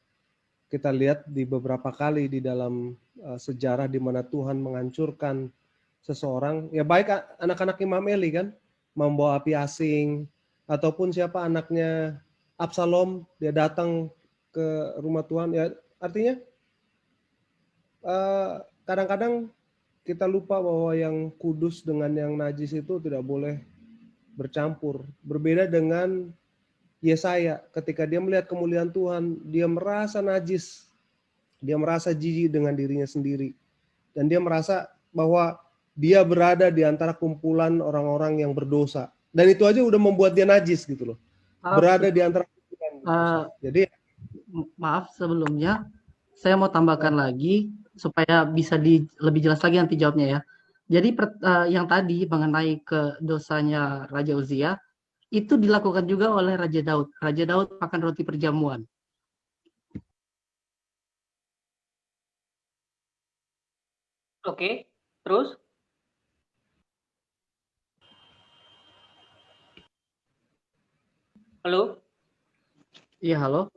kita lihat di beberapa kali di dalam sejarah di mana Tuhan menghancurkan seseorang, ya baik anak-anak Imam Eli kan, membawa api asing, ataupun siapa anaknya Absalom, dia datang ke rumah Tuhan. Ya artinya kadang-kadang kita lupa bahwa yang kudus dengan yang najis itu tidak boleh bercampur. Berbeda dengan Yesaya, ketika dia melihat kemuliaan Tuhan, dia merasa najis, dia merasa jijik dengan dirinya sendiri, dan dia merasa bahwa dia berada di antara kumpulan orang-orang yang berdosa, dan itu aja udah membuat dia najis gitu loh, berada di antara kumpulan. Jadi maaf sebelumnya, saya mau tambahkan lagi supaya bisa lebih jelas lagi nanti jawabnya ya. Jadi yang tadi mengenai ke dosanya Raja Uzia, itu dilakukan juga oleh Raja Daud. Raja Daud makan roti perjamuan. Oke, terus? Halo? Iya, halo.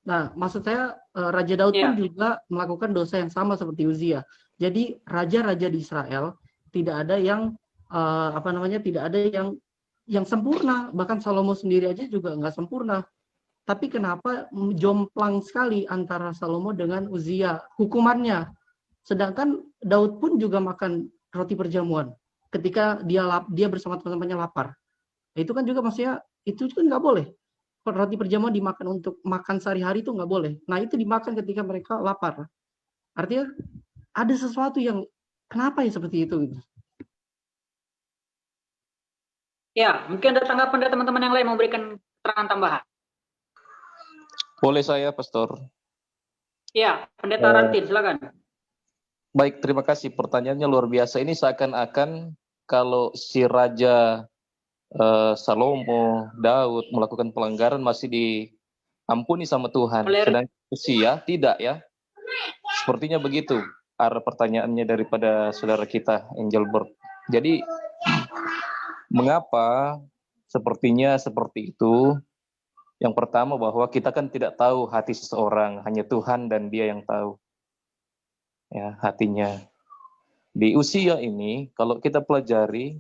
Nah, maksud saya Raja Daud pun juga melakukan dosa yang sama seperti Uzia. Jadi raja-raja di Israel tidak ada yang tidak ada yang yang sempurna, bahkan Salomo sendiri aja juga nggak sempurna. Tapi kenapa jomplang sekali antara Salomo dengan Uzia hukumannya? Sedangkan Daud pun juga makan roti perjamuan ketika dia bersama teman-temannya lapar. Itu kan juga maksudnya itu kan nggak boleh. Roti perjamuan dimakan untuk makan sehari-hari itu nggak boleh. Nah itu dimakan ketika mereka lapar. Artinya ada sesuatu yang kenapa ya seperti itu? Ya, mungkin ada tanggapan dari teman-teman yang lain memberikan keterangan tambahan. Boleh saya, Pastor? Ya, Pendeta Rantin, silakan. Baik, terima kasih. Pertanyaannya luar biasa. Ini seakan-akan kalau si Raja Salomo, Daud melakukan pelanggaran masih diampuni sama Tuhan. Sedangkan Uzia tidak ya. Sepertinya begitu arah pertanyaannya daripada saudara kita, Engelbert. Jadi, mengapa sepertinya seperti itu? Yang pertama bahwa kita kan tidak tahu hati seseorang, hanya Tuhan dan Dia yang tahu ya hatinya. Di Uzia ini, kalau kita pelajari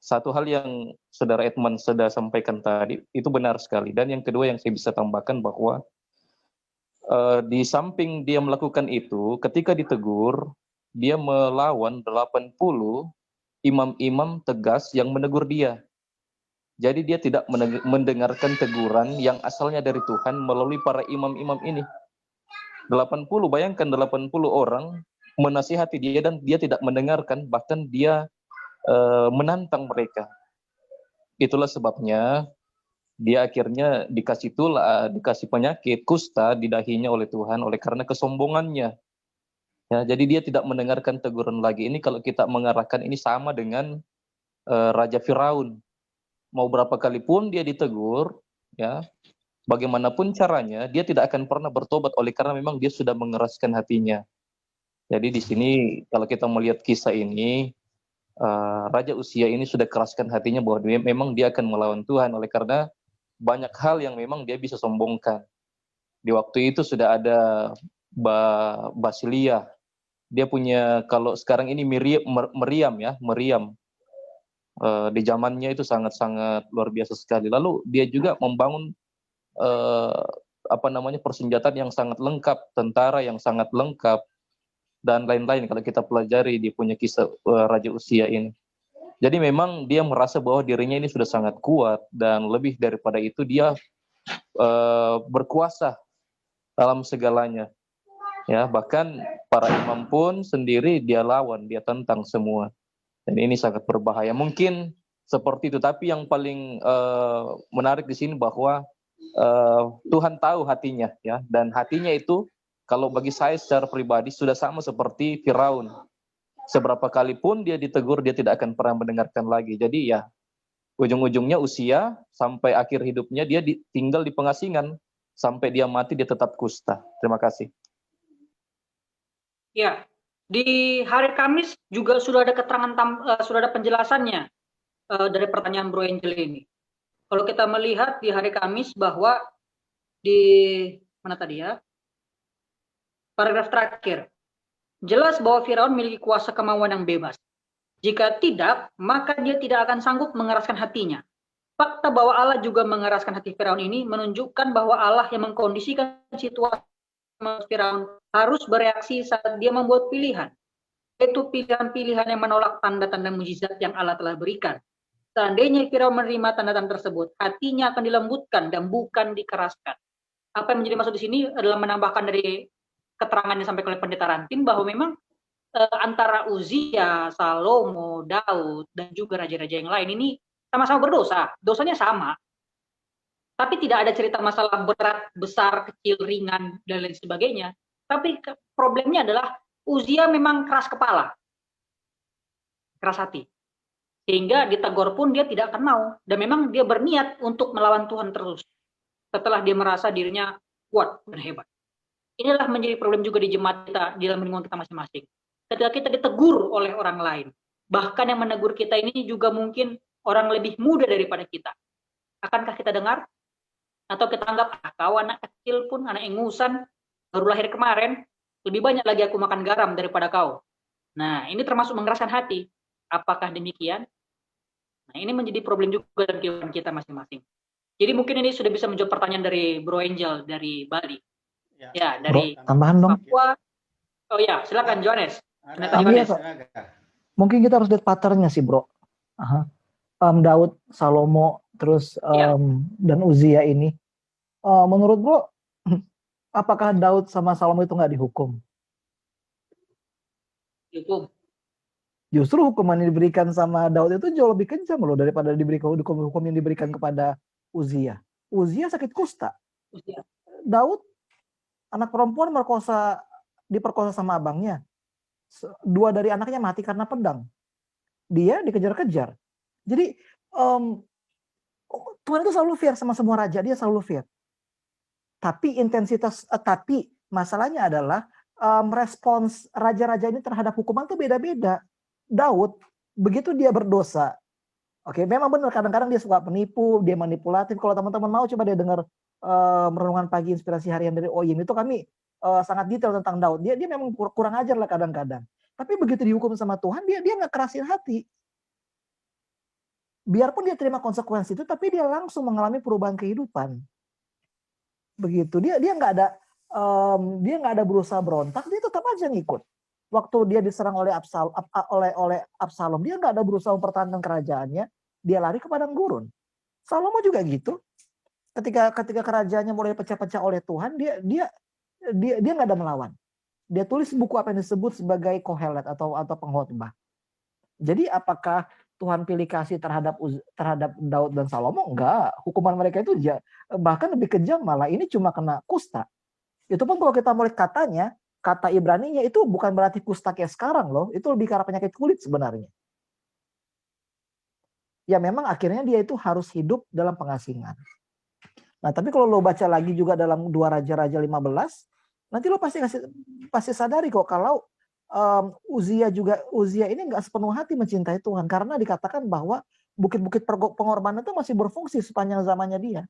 satu hal yang saudara Edmund sudah sampaikan tadi, itu benar sekali. Dan yang kedua yang saya bisa tambahkan bahwa di samping dia melakukan itu, ketika ditegur, dia melawan 80 imam-imam tegas yang menegur dia. Jadi dia tidak mendengarkan teguran yang asalnya dari Tuhan melalui para imam-imam ini. 80, bayangkan 80 orang menasihati dia dan dia tidak mendengarkan, bahkan dia menantang mereka. Itulah sebabnya dia akhirnya dikasih dikasih penyakit kusta di dahinya oleh Tuhan oleh karena kesombongannya. Ya, jadi dia tidak mendengarkan teguran lagi. Ini kalau kita mengarahkan ini sama dengan Raja Firaun. Mau berapa kali pun dia ditegur, ya, bagaimanapun caranya, dia tidak akan pernah bertobat oleh karena memang dia sudah mengeraskan hatinya. Jadi di sini kalau kita melihat kisah ini, Raja Uzia ini sudah keraskan hatinya bahwa memang dia akan melawan Tuhan oleh karena banyak hal yang memang dia bisa sombongkan. Di waktu itu sudah ada Basilia. Dia punya, kalau sekarang ini Meriam. Di zamannya itu sangat-sangat luar biasa sekali. Lalu dia juga membangun persenjataan yang sangat lengkap, tentara yang sangat lengkap, dan lain-lain kalau kita pelajari di punya kisah Raja Uzia ini. Jadi memang dia merasa bahwa dirinya ini sudah sangat kuat, dan lebih daripada itu dia berkuasa dalam segalanya. Ya, bahkan para imam pun sendiri dia lawan, dia tentang semua. Dan ini sangat berbahaya. Mungkin seperti itu, tapi yang paling menarik di sini bahwa Tuhan tahu hatinya, ya, dan hatinya itu kalau bagi saya secara pribadi sudah sama seperti Firaun. Seberapa kali pun dia ditegur, dia tidak akan pernah mendengarkan lagi. Jadi ya, ujung-ujungnya Uzia sampai akhir hidupnya dia tinggal di pengasingan sampai dia mati dia tetap kusta. Terima kasih. Ya. Di hari Kamis juga sudah ada keterangan, sudah ada penjelasannya dari pertanyaan Bro Angel ini. Kalau kita melihat di hari Kamis bahwa di mana tadi ya? Paragraf terakhir. Jelas bahwa Firaun memiliki kuasa kemauan yang bebas. Jika tidak, maka dia tidak akan sanggup mengeraskan hatinya. Fakta bahwa Allah juga mengeraskan hati Firaun ini menunjukkan bahwa Allah yang mengkondisikan situasi Firaun harus bereaksi saat dia membuat pilihan, yaitu pilihan-pilihan yang menolak tanda-tanda mujizat yang Allah telah berikan. Seandainya Firaun menerima tanda-tanda tersebut, hatinya akan dilembutkan dan bukan dikeraskan. Apa yang menjadi maksud di sini adalah menambahkan dari keterangan yang disampaikan oleh Pendeta Rantin bahwa memang antara Uzia, Salomo, Daud, dan juga raja-raja yang lain ini sama-sama berdosa. Dosanya sama. Tapi tidak ada cerita masalah berat, besar, kecil, ringan, dan lain sebagainya. Tapi problemnya adalah Uzia memang keras kepala, keras hati. Sehingga ditegur pun dia tidak akan mau. Dan memang dia berniat untuk melawan Tuhan terus. Setelah dia merasa dirinya kuat dan hebat. Inilah menjadi problem juga di jemaat kita, di dalam lingkungan kita masing-masing. Ketika kita ditegur oleh orang lain. Bahkan yang menegur kita ini juga mungkin orang lebih muda daripada kita. Akankah kita dengar? Atau kita anggap, kau anak kecil pun, anak ingusan, baru lahir kemarin, lebih banyak lagi aku makan garam daripada kau. Nah, ini termasuk mengeraskan hati. Apakah demikian? Nah, ini menjadi problem juga dalam kehidupan kita masing-masing. Jadi mungkin ini sudah bisa menjawab pertanyaan dari Bro Angel dari Bali. Ya, dari Bro, tambahan dong. Papua. Oh ya, silakan Johannes. Mungkin kita harus lihat patternnya sih, Bro. Daud, Salomo, terus dan Uzia ini. Menurut Bro, apakah Daud sama Salomo itu nggak dihukum? Dihukum. Justru hukuman yang diberikan sama Daud itu jauh lebih kejam loh daripada diberikan hukum yang diberikan kepada Uzia. Uzia sakit kusta. Daud anak perempuan diperkosa sama abangnya. 2 dari anaknya mati karena pedang. Dia dikejar-kejar. Jadi Tuhan itu selalu fair sama semua raja, dia selalu fair. Tapi tapi masalahnya adalah respons raja-raja ini terhadap hukuman itu beda-beda. Daud, begitu dia berdosa, oke, memang benar kadang-kadang dia suka penipu, dia manipulatif. Kalau teman-teman mau coba dia dengar renungan pagi inspirasi harian dari Oyim, itu kami sangat detail tentang Daud. Dia memang kurang ajar lah kadang-kadang. Tapi begitu dihukum sama Tuhan, dia nggak kerasin hati. Biarpun dia terima konsekuensi itu, tapi dia langsung mengalami perubahan kehidupan. Begitu, dia nggak ada berusaha berontak, dia tetap aja ngikut. Waktu dia diserang oleh Absalom, dia nggak ada berusaha mempertahankan kerajaannya, dia lari ke padang gurun. Salomo juga gitu. Ketika kerajaannya mulai pecah-pecah oleh Tuhan, dia nggak ada melawan. Dia tulis buku apa yang disebut sebagai Kohelet atau pengkhotbah. Jadi apakah Tuhan pilih kasih terhadap Daud dan Salomo? Enggak. Hukuman mereka itu bahkan lebih kejam malah. Ini cuma kena kusta. Itu pun kalau kita melihat katanya, kata Ibraninya itu bukan berarti kusta kayak sekarang loh. Itu lebih karena penyakit kulit sebenarnya. Ya memang akhirnya dia itu harus hidup dalam pengasingan. Nah tapi kalau lo baca lagi juga dalam 2 Raja-Raja 15, nanti lo pasti sadari kok kalau Uzia ini nggak sepenuh hati mencintai Tuhan. Karena dikatakan bahwa bukit-bukit pengorbanan itu masih berfungsi sepanjang zamannya dia.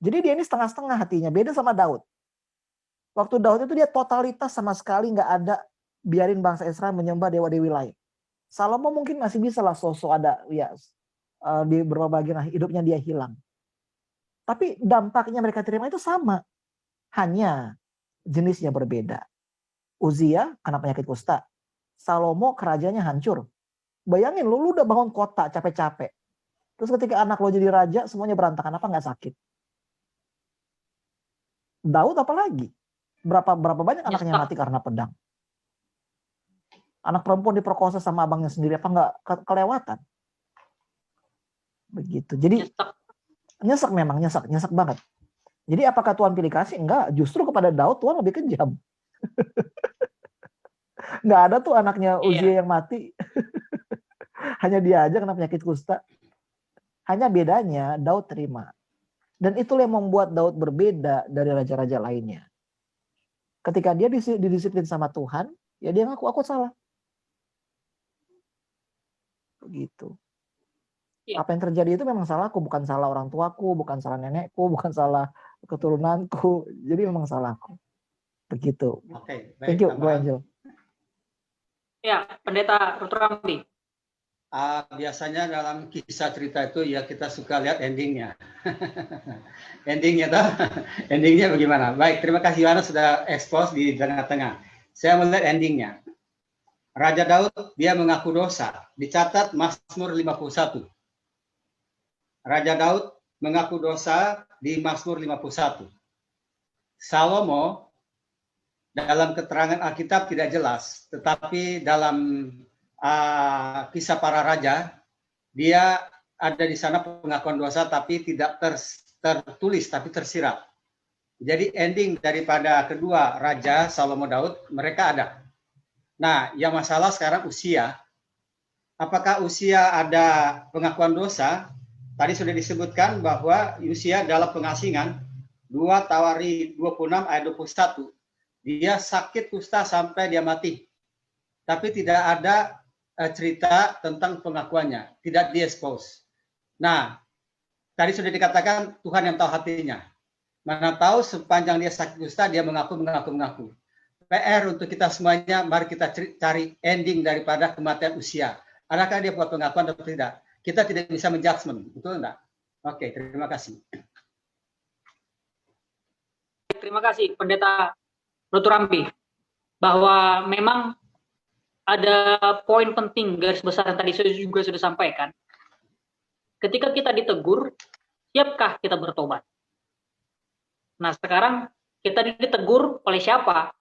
Jadi dia ini setengah-setengah hatinya. Beda sama Daud. Waktu Daud itu dia totalitas sama sekali nggak ada biarin bangsa Israel menyembah dewa-dewi lain. Salomo mungkin masih bisa lah sosok ada ya di beberapa bagian hidupnya dia hilang. Tapi dampaknya mereka terima itu sama. Hanya jenisnya berbeda. Uzia kena penyakit kusta. Salomo kerajaannya hancur. Bayangin lu udah bangun kota capek-capek. Terus ketika anak lo jadi raja semuanya berantakan, apa nggak sakit? Daud apalagi? Berapa banyak anaknya mati karena pedang. Anak perempuan diperkosa sama abangnya sendiri, apa nggak kelewatan? Begitu. Jadi nyesek memang, nyesek banget. Jadi apakah Tuhan pilih kasih? Enggak, justru kepada Daud Tuhan lebih kejam. Nggak ada tuh anaknya Uzia yang mati. Hanya dia aja kena penyakit kusta. Hanya bedanya Daud terima. Dan itulah yang membuat Daud berbeda dari raja-raja lainnya. Ketika dia didisiplin sama Tuhan, ya dia ngaku aku salah. Begitu. Apa yang terjadi itu memang salahku, bukan salah orang tuaku, bukan salah nenekku, bukan salah keturunanku. Jadi memang salahku. Begitu. Oke, baik, thank you, Bro Angel. Ya, Pendeta Rutramdi. Biasanya dalam kisah cerita itu ya kita suka lihat endingnya. Endingnya bagaimana? Baik, terima kasih Yohanes sudah expose di tengah-tengah. Saya melihat endingnya. Raja Daud dia mengaku dosa. Dicatat Mazmur 51. Raja Daud mengaku dosa di Mazmur 51. Salomo dalam keterangan Alkitab tidak jelas, tetapi dalam kisah para raja, dia ada di sana pengakuan dosa tapi tidak tertulis tapi tersirat. Jadi ending daripada kedua raja Salomo Daud mereka ada. Nah, yang masalah sekarang Uzia. Apakah Uzia ada pengakuan dosa? Tadi sudah disebutkan bahwa Uzia dalam pengasingan 2 Tawari 26 ayat 21. Dia sakit kusta sampai dia mati. Tapi tidak ada cerita tentang pengakuannya, tidak di-expose. Nah, tadi sudah dikatakan Tuhan yang tahu hatinya. Mana tahu sepanjang dia sakit kusta, dia mengaku. PR untuk kita semuanya, mari kita cari ending daripada kematian Uzia. Adakah dia buat pengakuan atau tidak? Kita tidak bisa menjudgment, betul enggak? Oke, terima kasih. Terima kasih Pendeta Roturambi, bahwa memang ada poin penting garis besar yang tadi juga sudah sampaikan. Ketika kita ditegur, siapkah kita bertobat? Nah, sekarang kita ditegur oleh siapa?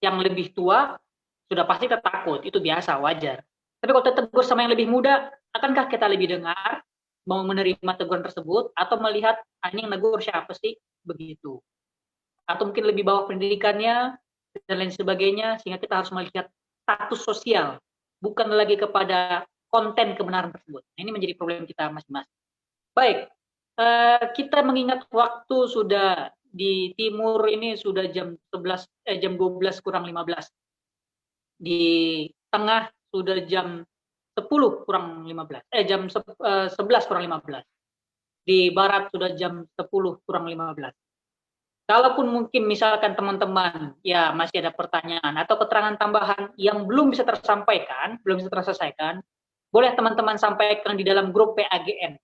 Yang lebih tua, sudah pasti kita takut, itu biasa, wajar. Tapi kalau kita tegur sama yang lebih muda, akankah kita lebih dengar, mau menerima teguran tersebut, atau melihat, yang negur siapa sih? Begitu. Atau mungkin lebih bawah pendidikannya, dan lain sebagainya, sehingga kita harus melihat status sosial, bukan lagi kepada konten kebenaran tersebut. Ini menjadi problem kita masing-masing. Baik, kita mengingat waktu sudah di timur ini sudah jam 12 kurang 15. Di tengah sudah jam 10 kurang 15. Jam 11 kurang 15. Di barat sudah jam 10 kurang 15. Kalaupun mungkin misalkan teman-teman ya masih ada pertanyaan atau keterangan tambahan yang belum bisa tersampaikan, belum bisa terselesaikan, boleh teman-teman sampaikan di dalam grup PAGN,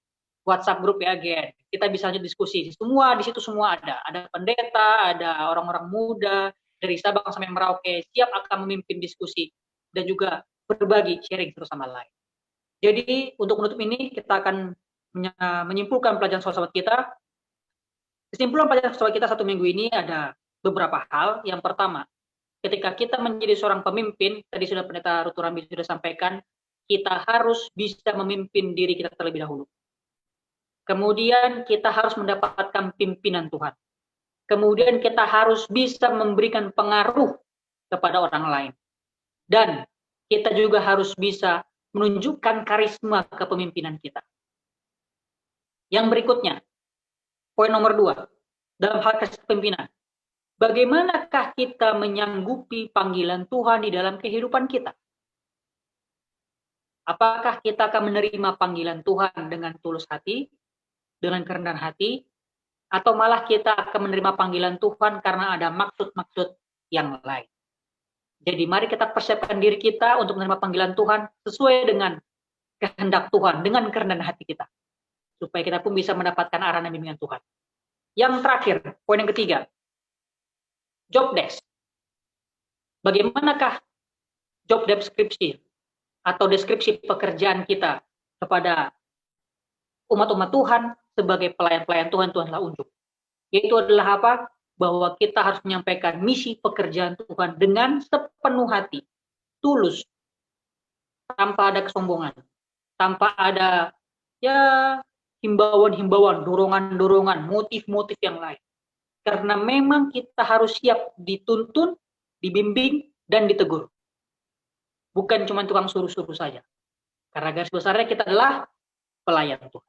WhatsApp grup PAGN. Kita bisa diskusi. Semua di situ semua ada. Ada pendeta, ada orang-orang muda dari Sabang sampai Merauke siap akan memimpin diskusi dan juga berbagi sharing satu sama lain. Jadi untuk menutup ini kita akan menyimpulkan pelajaran sahabat kita. Kesimpulan pelajaran sahabat kita satu minggu ini ada beberapa hal. Yang pertama, ketika kita menjadi seorang pemimpin, tadi sudah Pendeta Roturambi sudah sampaikan, kita harus bisa memimpin diri kita terlebih dahulu. Kemudian kita harus mendapatkan pimpinan Tuhan. Kemudian kita harus bisa memberikan pengaruh kepada orang lain. Dan kita juga harus bisa menunjukkan karisma kepemimpinan kita. Yang berikutnya, poin nomor 2, dalam hal kepemimpinan. Bagaimanakah kita menyanggupi panggilan Tuhan di dalam kehidupan kita? Apakah kita akan menerima panggilan Tuhan dengan tulus hati, dengan kerendahan hati, atau malah kita akan menerima panggilan Tuhan karena ada maksud-maksud yang lain? Jadi mari kita persiapkan diri kita untuk menerima panggilan Tuhan sesuai dengan kehendak Tuhan, dengan kerendahan hati kita. Supaya kita pun bisa mendapatkan arahan dan bimbingan Tuhan. Yang terakhir, poin yang ketiga, job desk. Bagaimanakah job deskripsi atau deskripsi pekerjaan kita kepada umat-umat Tuhan sebagai pelayan-pelayan Tuhan telah unjuk. Yaitu adalah apa? Bahwa kita harus menyampaikan misi pekerjaan Tuhan dengan sepenuh hati, tulus, tanpa ada kesombongan, tanpa ada himbauan-himbauan, dorongan-dorongan, motif-motif yang lain. Karena memang kita harus siap dituntun, dibimbing, dan ditegur. Bukan cuma tukang suruh-suruh saja. Karena garis besarnya kita adalah pelayan Tuhan.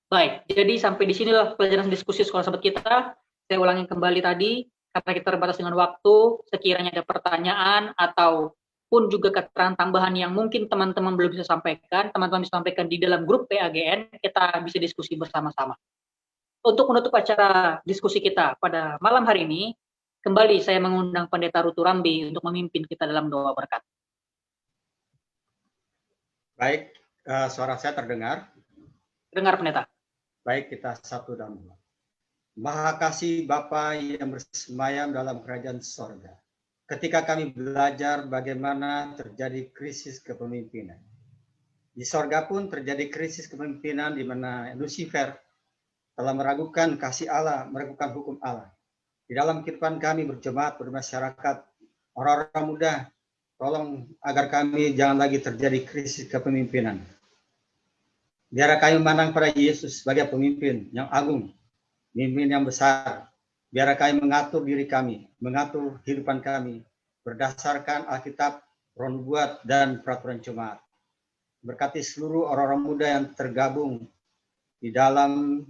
Baik, jadi sampai di sinilah pelajaran diskusi sekolah sahabat kita. Saya ulangi kembali tadi, karena kita terbatas dengan waktu, sekiranya ada pertanyaan atau pun juga keterangan tambahan yang mungkin teman-teman belum bisa sampaikan, teman-teman bisa sampaikan di dalam grup PAGN, kita bisa diskusi bersama-sama. Untuk menutup acara diskusi kita pada malam hari ini, kembali saya mengundang Pendeta Roturambi untuk memimpin kita dalam doa berkat. Baik, suara saya terdengar? Dengar Pendeta. Baik, kita satu dan dua. Maha kasih Bapa yang bersemayam dalam kerajaan sorga. Ketika kami belajar bagaimana terjadi krisis kepemimpinan. Di sorga pun terjadi krisis kepemimpinan di mana Lucifer telah meragukan kasih Allah, meragukan hukum Allah. Di dalam kehidupan kami berjemaat, bermasyarakat, orang-orang muda, tolong agar kami jangan lagi terjadi krisis kepemimpinan. Biar kami memandang pada Yesus sebagai pemimpin yang agung, pemimpin yang besar. Biar kami mengatur diri kami, mengatur kehidupan kami berdasarkan Alkitab, Roh Nubuat, dan peraturan jemaat. Berkati seluruh orang-orang muda yang tergabung di dalam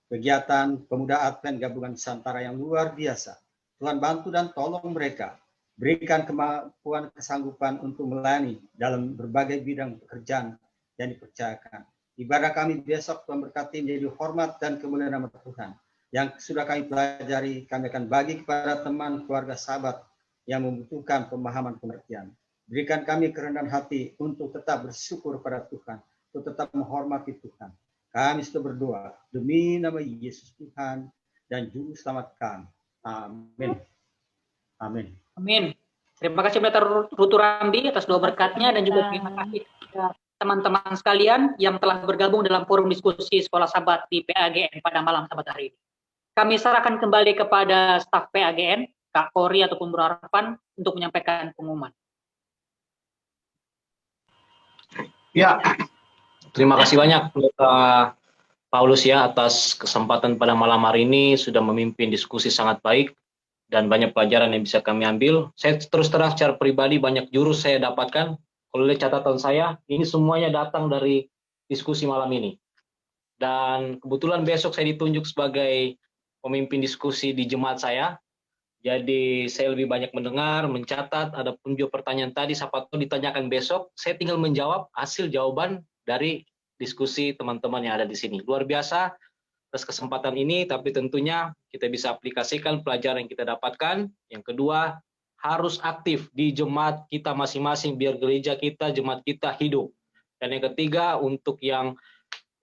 kegiatan pemuda Advent gabungan Nusantara yang luar biasa. Tuhan bantu dan tolong mereka. Berikan kemampuan, kesanggupan untuk melayani dalam berbagai bidang pekerjaan yang dipercayakan. Ibadah kami besok Tuhan berkati menjadi hormat dan kemuliaan nama Tuhan. Yang sudah kami pelajari, kami akan bagi kepada teman, keluarga, sahabat yang membutuhkan pemahaman pengertian. Berikan kami kerendahan hati untuk tetap bersyukur pada Tuhan, untuk tetap menghormati Tuhan. Kami sudah berdoa demi nama Yesus Tuhan dan Juru Selamat kami. Amin. Amin. Amin. Terima kasih Pendeta Rutu Ramdi atas doa berkatnya, dan juga terima kasih kepada teman-teman sekalian yang telah bergabung dalam forum diskusi Sekolah Sabat di PAGN pada malam Sabat hari ini. Kami serahkan kembali kepada staf PAGN, Kak Kori ataupun Bro Arfan, untuk menyampaikan pengumuman. Ya, terima kasih banyak Pendeta Paulus ya atas kesempatan pada malam hari ini, sudah memimpin diskusi sangat baik dan banyak pelajaran yang bisa kami ambil. Saya terus terang secara pribadi banyak jurus saya dapatkan. Kalau lihat catatan saya, ini semuanya datang dari diskusi malam ini. Dan kebetulan besok saya ditunjuk sebagai pemimpin diskusi di jemaat saya. Jadi saya lebih banyak mendengar, mencatat, ada pun juga pertanyaan tadi, siapa tahu ditanyakan besok, saya tinggal menjawab hasil jawaban dari diskusi teman-teman yang ada di sini. Luar biasa atas kesempatan ini, tapi tentunya kita bisa aplikasikan pelajaran yang kita dapatkan. Yang kedua, harus aktif di jemaat kita masing-masing, biar gereja kita, jemaat kita hidup. Dan yang ketiga, untuk yang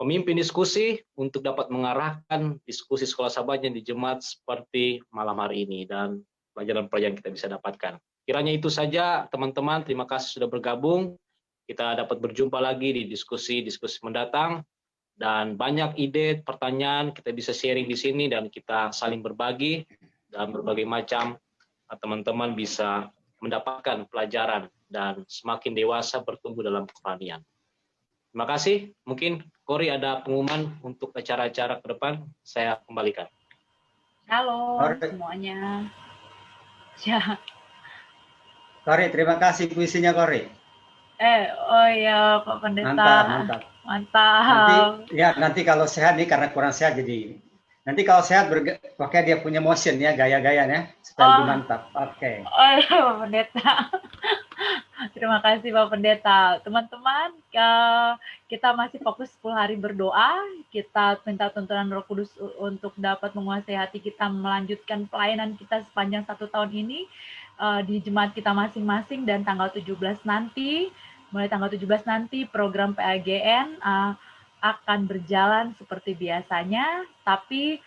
pemimpin diskusi untuk dapat mengarahkan diskusi sekolah sahabatnya di jemaat seperti malam hari ini dan pelajaran-pelajaran kita bisa dapatkan. Kiranya itu saja teman-teman, terima kasih sudah bergabung. Kita dapat berjumpa lagi di diskusi-diskusi mendatang dan banyak ide, pertanyaan kita bisa sharing di sini dan kita saling berbagi dan berbagai macam teman-teman bisa mendapatkan pelajaran dan semakin dewasa bertumbuh dalam kerohanian. Terima kasih. Mungkin Kori ada pengumuman untuk acara-acara ke depan, saya kembalikan. Halo semuanya. Ya. Kori, terima kasih puisinya Kori. Oh ya Pak Pendeta. Mantap. Nanti kalau sehat nih, karena kurang sehat jadi. Nanti kalau sehat pakai dia punya motion ya, gaya-gayanya supaya lebih mantap. Oke. Oh ya Pak Pendeta. Terima kasih Pak Pendeta. Teman-teman, kita masih fokus 10 hari berdoa. Kita minta tuntunan Roh Kudus untuk dapat menguasai hati kita melanjutkan pelayanan kita sepanjang 1 tahun ini di jemaat kita masing-masing, dan tanggal 17 nanti, mulai tanggal 17 nanti program PAGN akan berjalan seperti biasanya, tapi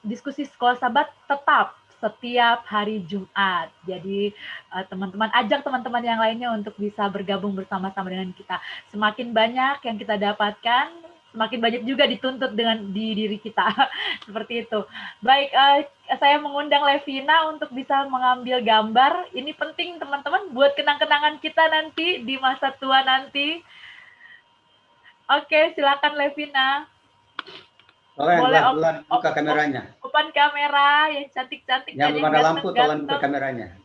diskusi sekolah sahabat tetap setiap hari Jumat. Jadi teman-teman, ajak teman-teman yang lainnya untuk bisa bergabung bersama-sama dengan kita. Semakin banyak yang kita dapatkan, semakin banyak juga dituntut di diri kita. Seperti itu. Baik, saya mengundang Levina untuk bisa mengambil gambar. Ini penting teman-teman buat kenang-kenangan kita nanti di masa tua nanti. Oke, silakan Levina. Boleh buka kameranya. Open kamera yang cantik-cantik. Yang belum ada lampu, tolong buka kameranya.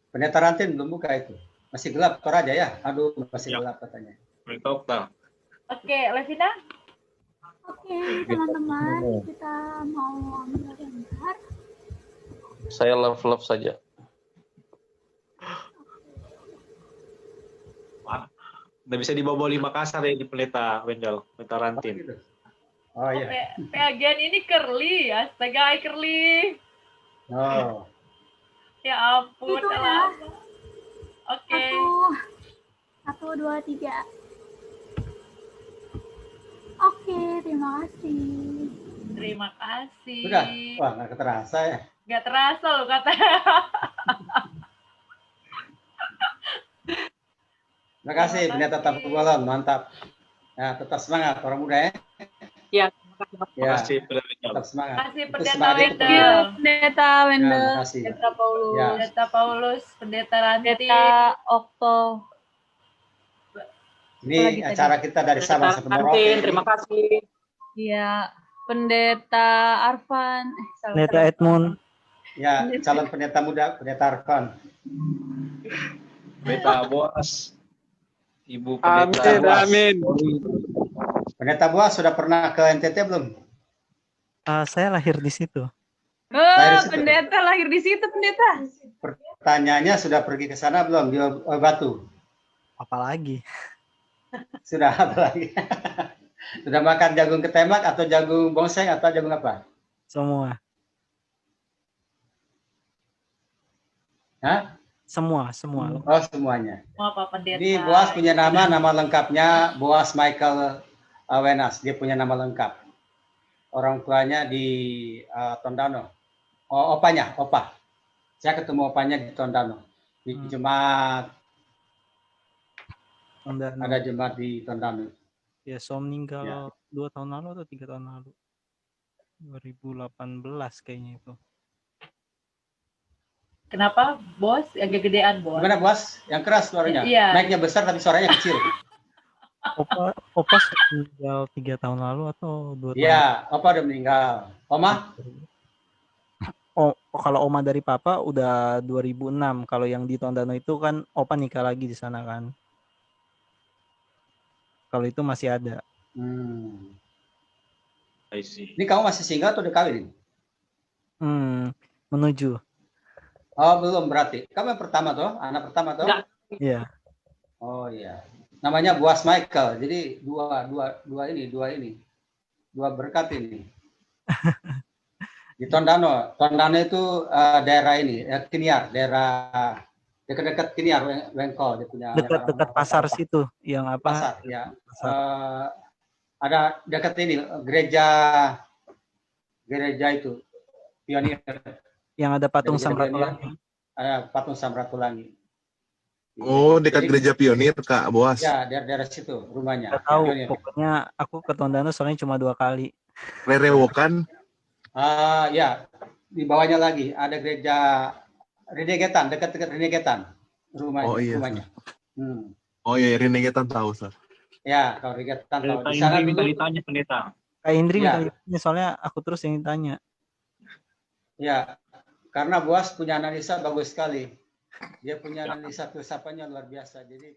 Pendeta Rantin belum buka itu. Masih gelap, tor aja ya. Aduh, masih gelap katanya. Oke, Levina. Oke, teman-teman, kita mau ambil gambar. Saya love saja. Nggak bisa dibawa di Makassar ya di Pendeta Wendel, Pendeta Rantin. Oh iya. PAGN ini curly, astaga, curly. Oh. Ya ampun. Itu ya. Oke. 1, 2, 3. Oke, terima kasih. Terima kasih. Sudah? Wah, nggak terasa ya. Nggak terasa loh katanya. Terima kasih, Pendeta Tapu Bolon, mantap. Nah, tetap semangat orang muda ya. Ya, terima kasih. Tetap semangat. Terima kasih Pendeta Wendel. Pendeta Wendel. Terima kasih. Pendeta Paulus. Ya. Pendeta Paulus. Pendeta Ranti. Pendeta Okto. Ini acara kita dari Sabang sampai Merauke. Terima kasih. Iya, Pendeta Arfan. Pendeta Edmund. Ya, calon pendeta muda, Pendeta Arfan. Pendeta Boas. Ibu Pendeta Boas. Amin. Pendeta Boas sudah pernah ke NTT belum? Saya lahir di situ. Pendeta lahir di situ, Pendeta. Pertanyaannya, sudah pergi ke sana belum di Batu? Apalagi? Sudah apa lagi? Sudah makan jagung ketemak atau jagung bongseng atau jagung apa? Semua. Hah? Semua Oh, semuanya. Mau Pak Pendeta? Ini Boas punya nama lengkapnya Boas Michael Wenas. Dia punya nama lengkap. Orang tuanya di Tondano. Oh, opa. Saya ketemu opanya di Tondano. Di jemaat. Tondano. Ada jemaat di Tondano. Ya, so meninggal 2 tahun lalu atau 3 tahun lalu. 2018 kayaknya itu. Kenapa, Bos? Agak gedean, Bos. Gimana, Bos? Yang keras suaranya. Iya. Mic-nya besar tapi suaranya kecil. Opa meninggal 3 tahun lalu atau 2 tahun? Iya, Opa udah meninggal. Oma? Oh, kalau Oma dari Papa udah 2006. Kalau yang di Tondano itu kan Opa nikah lagi di sana kan. Kalau itu masih ada. I see. Ini kamu masih single atau udah kawin? Menuju. Oh, belum berarti. Kamu yang pertama toh? Anak pertama toh? Iya. Oh iya. Namanya Boas Michael. Jadi dua berkat ini. Di Tondano. Tondano itu daerah ini, Kiniar, daerah dekat-dekat Kiniar, Wengkol. Dia punya Dekat pasar situ, yang apa? Pasar, ya. Ada dekat ini gereja itu Pionir. Yang ada patung Samratulangi. Ada patung Samratulangi. Oh, dekat gereja Pionir, Kak Boas. Ya, daerah situ rumahnya. Nggak tahu, pokoknya aku ke Tondano soalnya cuma 2 kali. Rerewokan? Ya, di bawahnya lagi ada gereja Renegetan, dekat-dekat Renegetan rumahnya. Oh iya. Rumahnya. Oh iya, Renegetan tahu, Sir. Ya, kalau Renegetan tahu. Pendeta Di sana Indri minta dulu. ditanya, Pendeta. Kak Indri Ya. minta, soalnya aku terus yang ditanya. Ya, karena Boas punya analisa bagus sekali. Dia punya analisa filsafatnya luar biasa. Jadi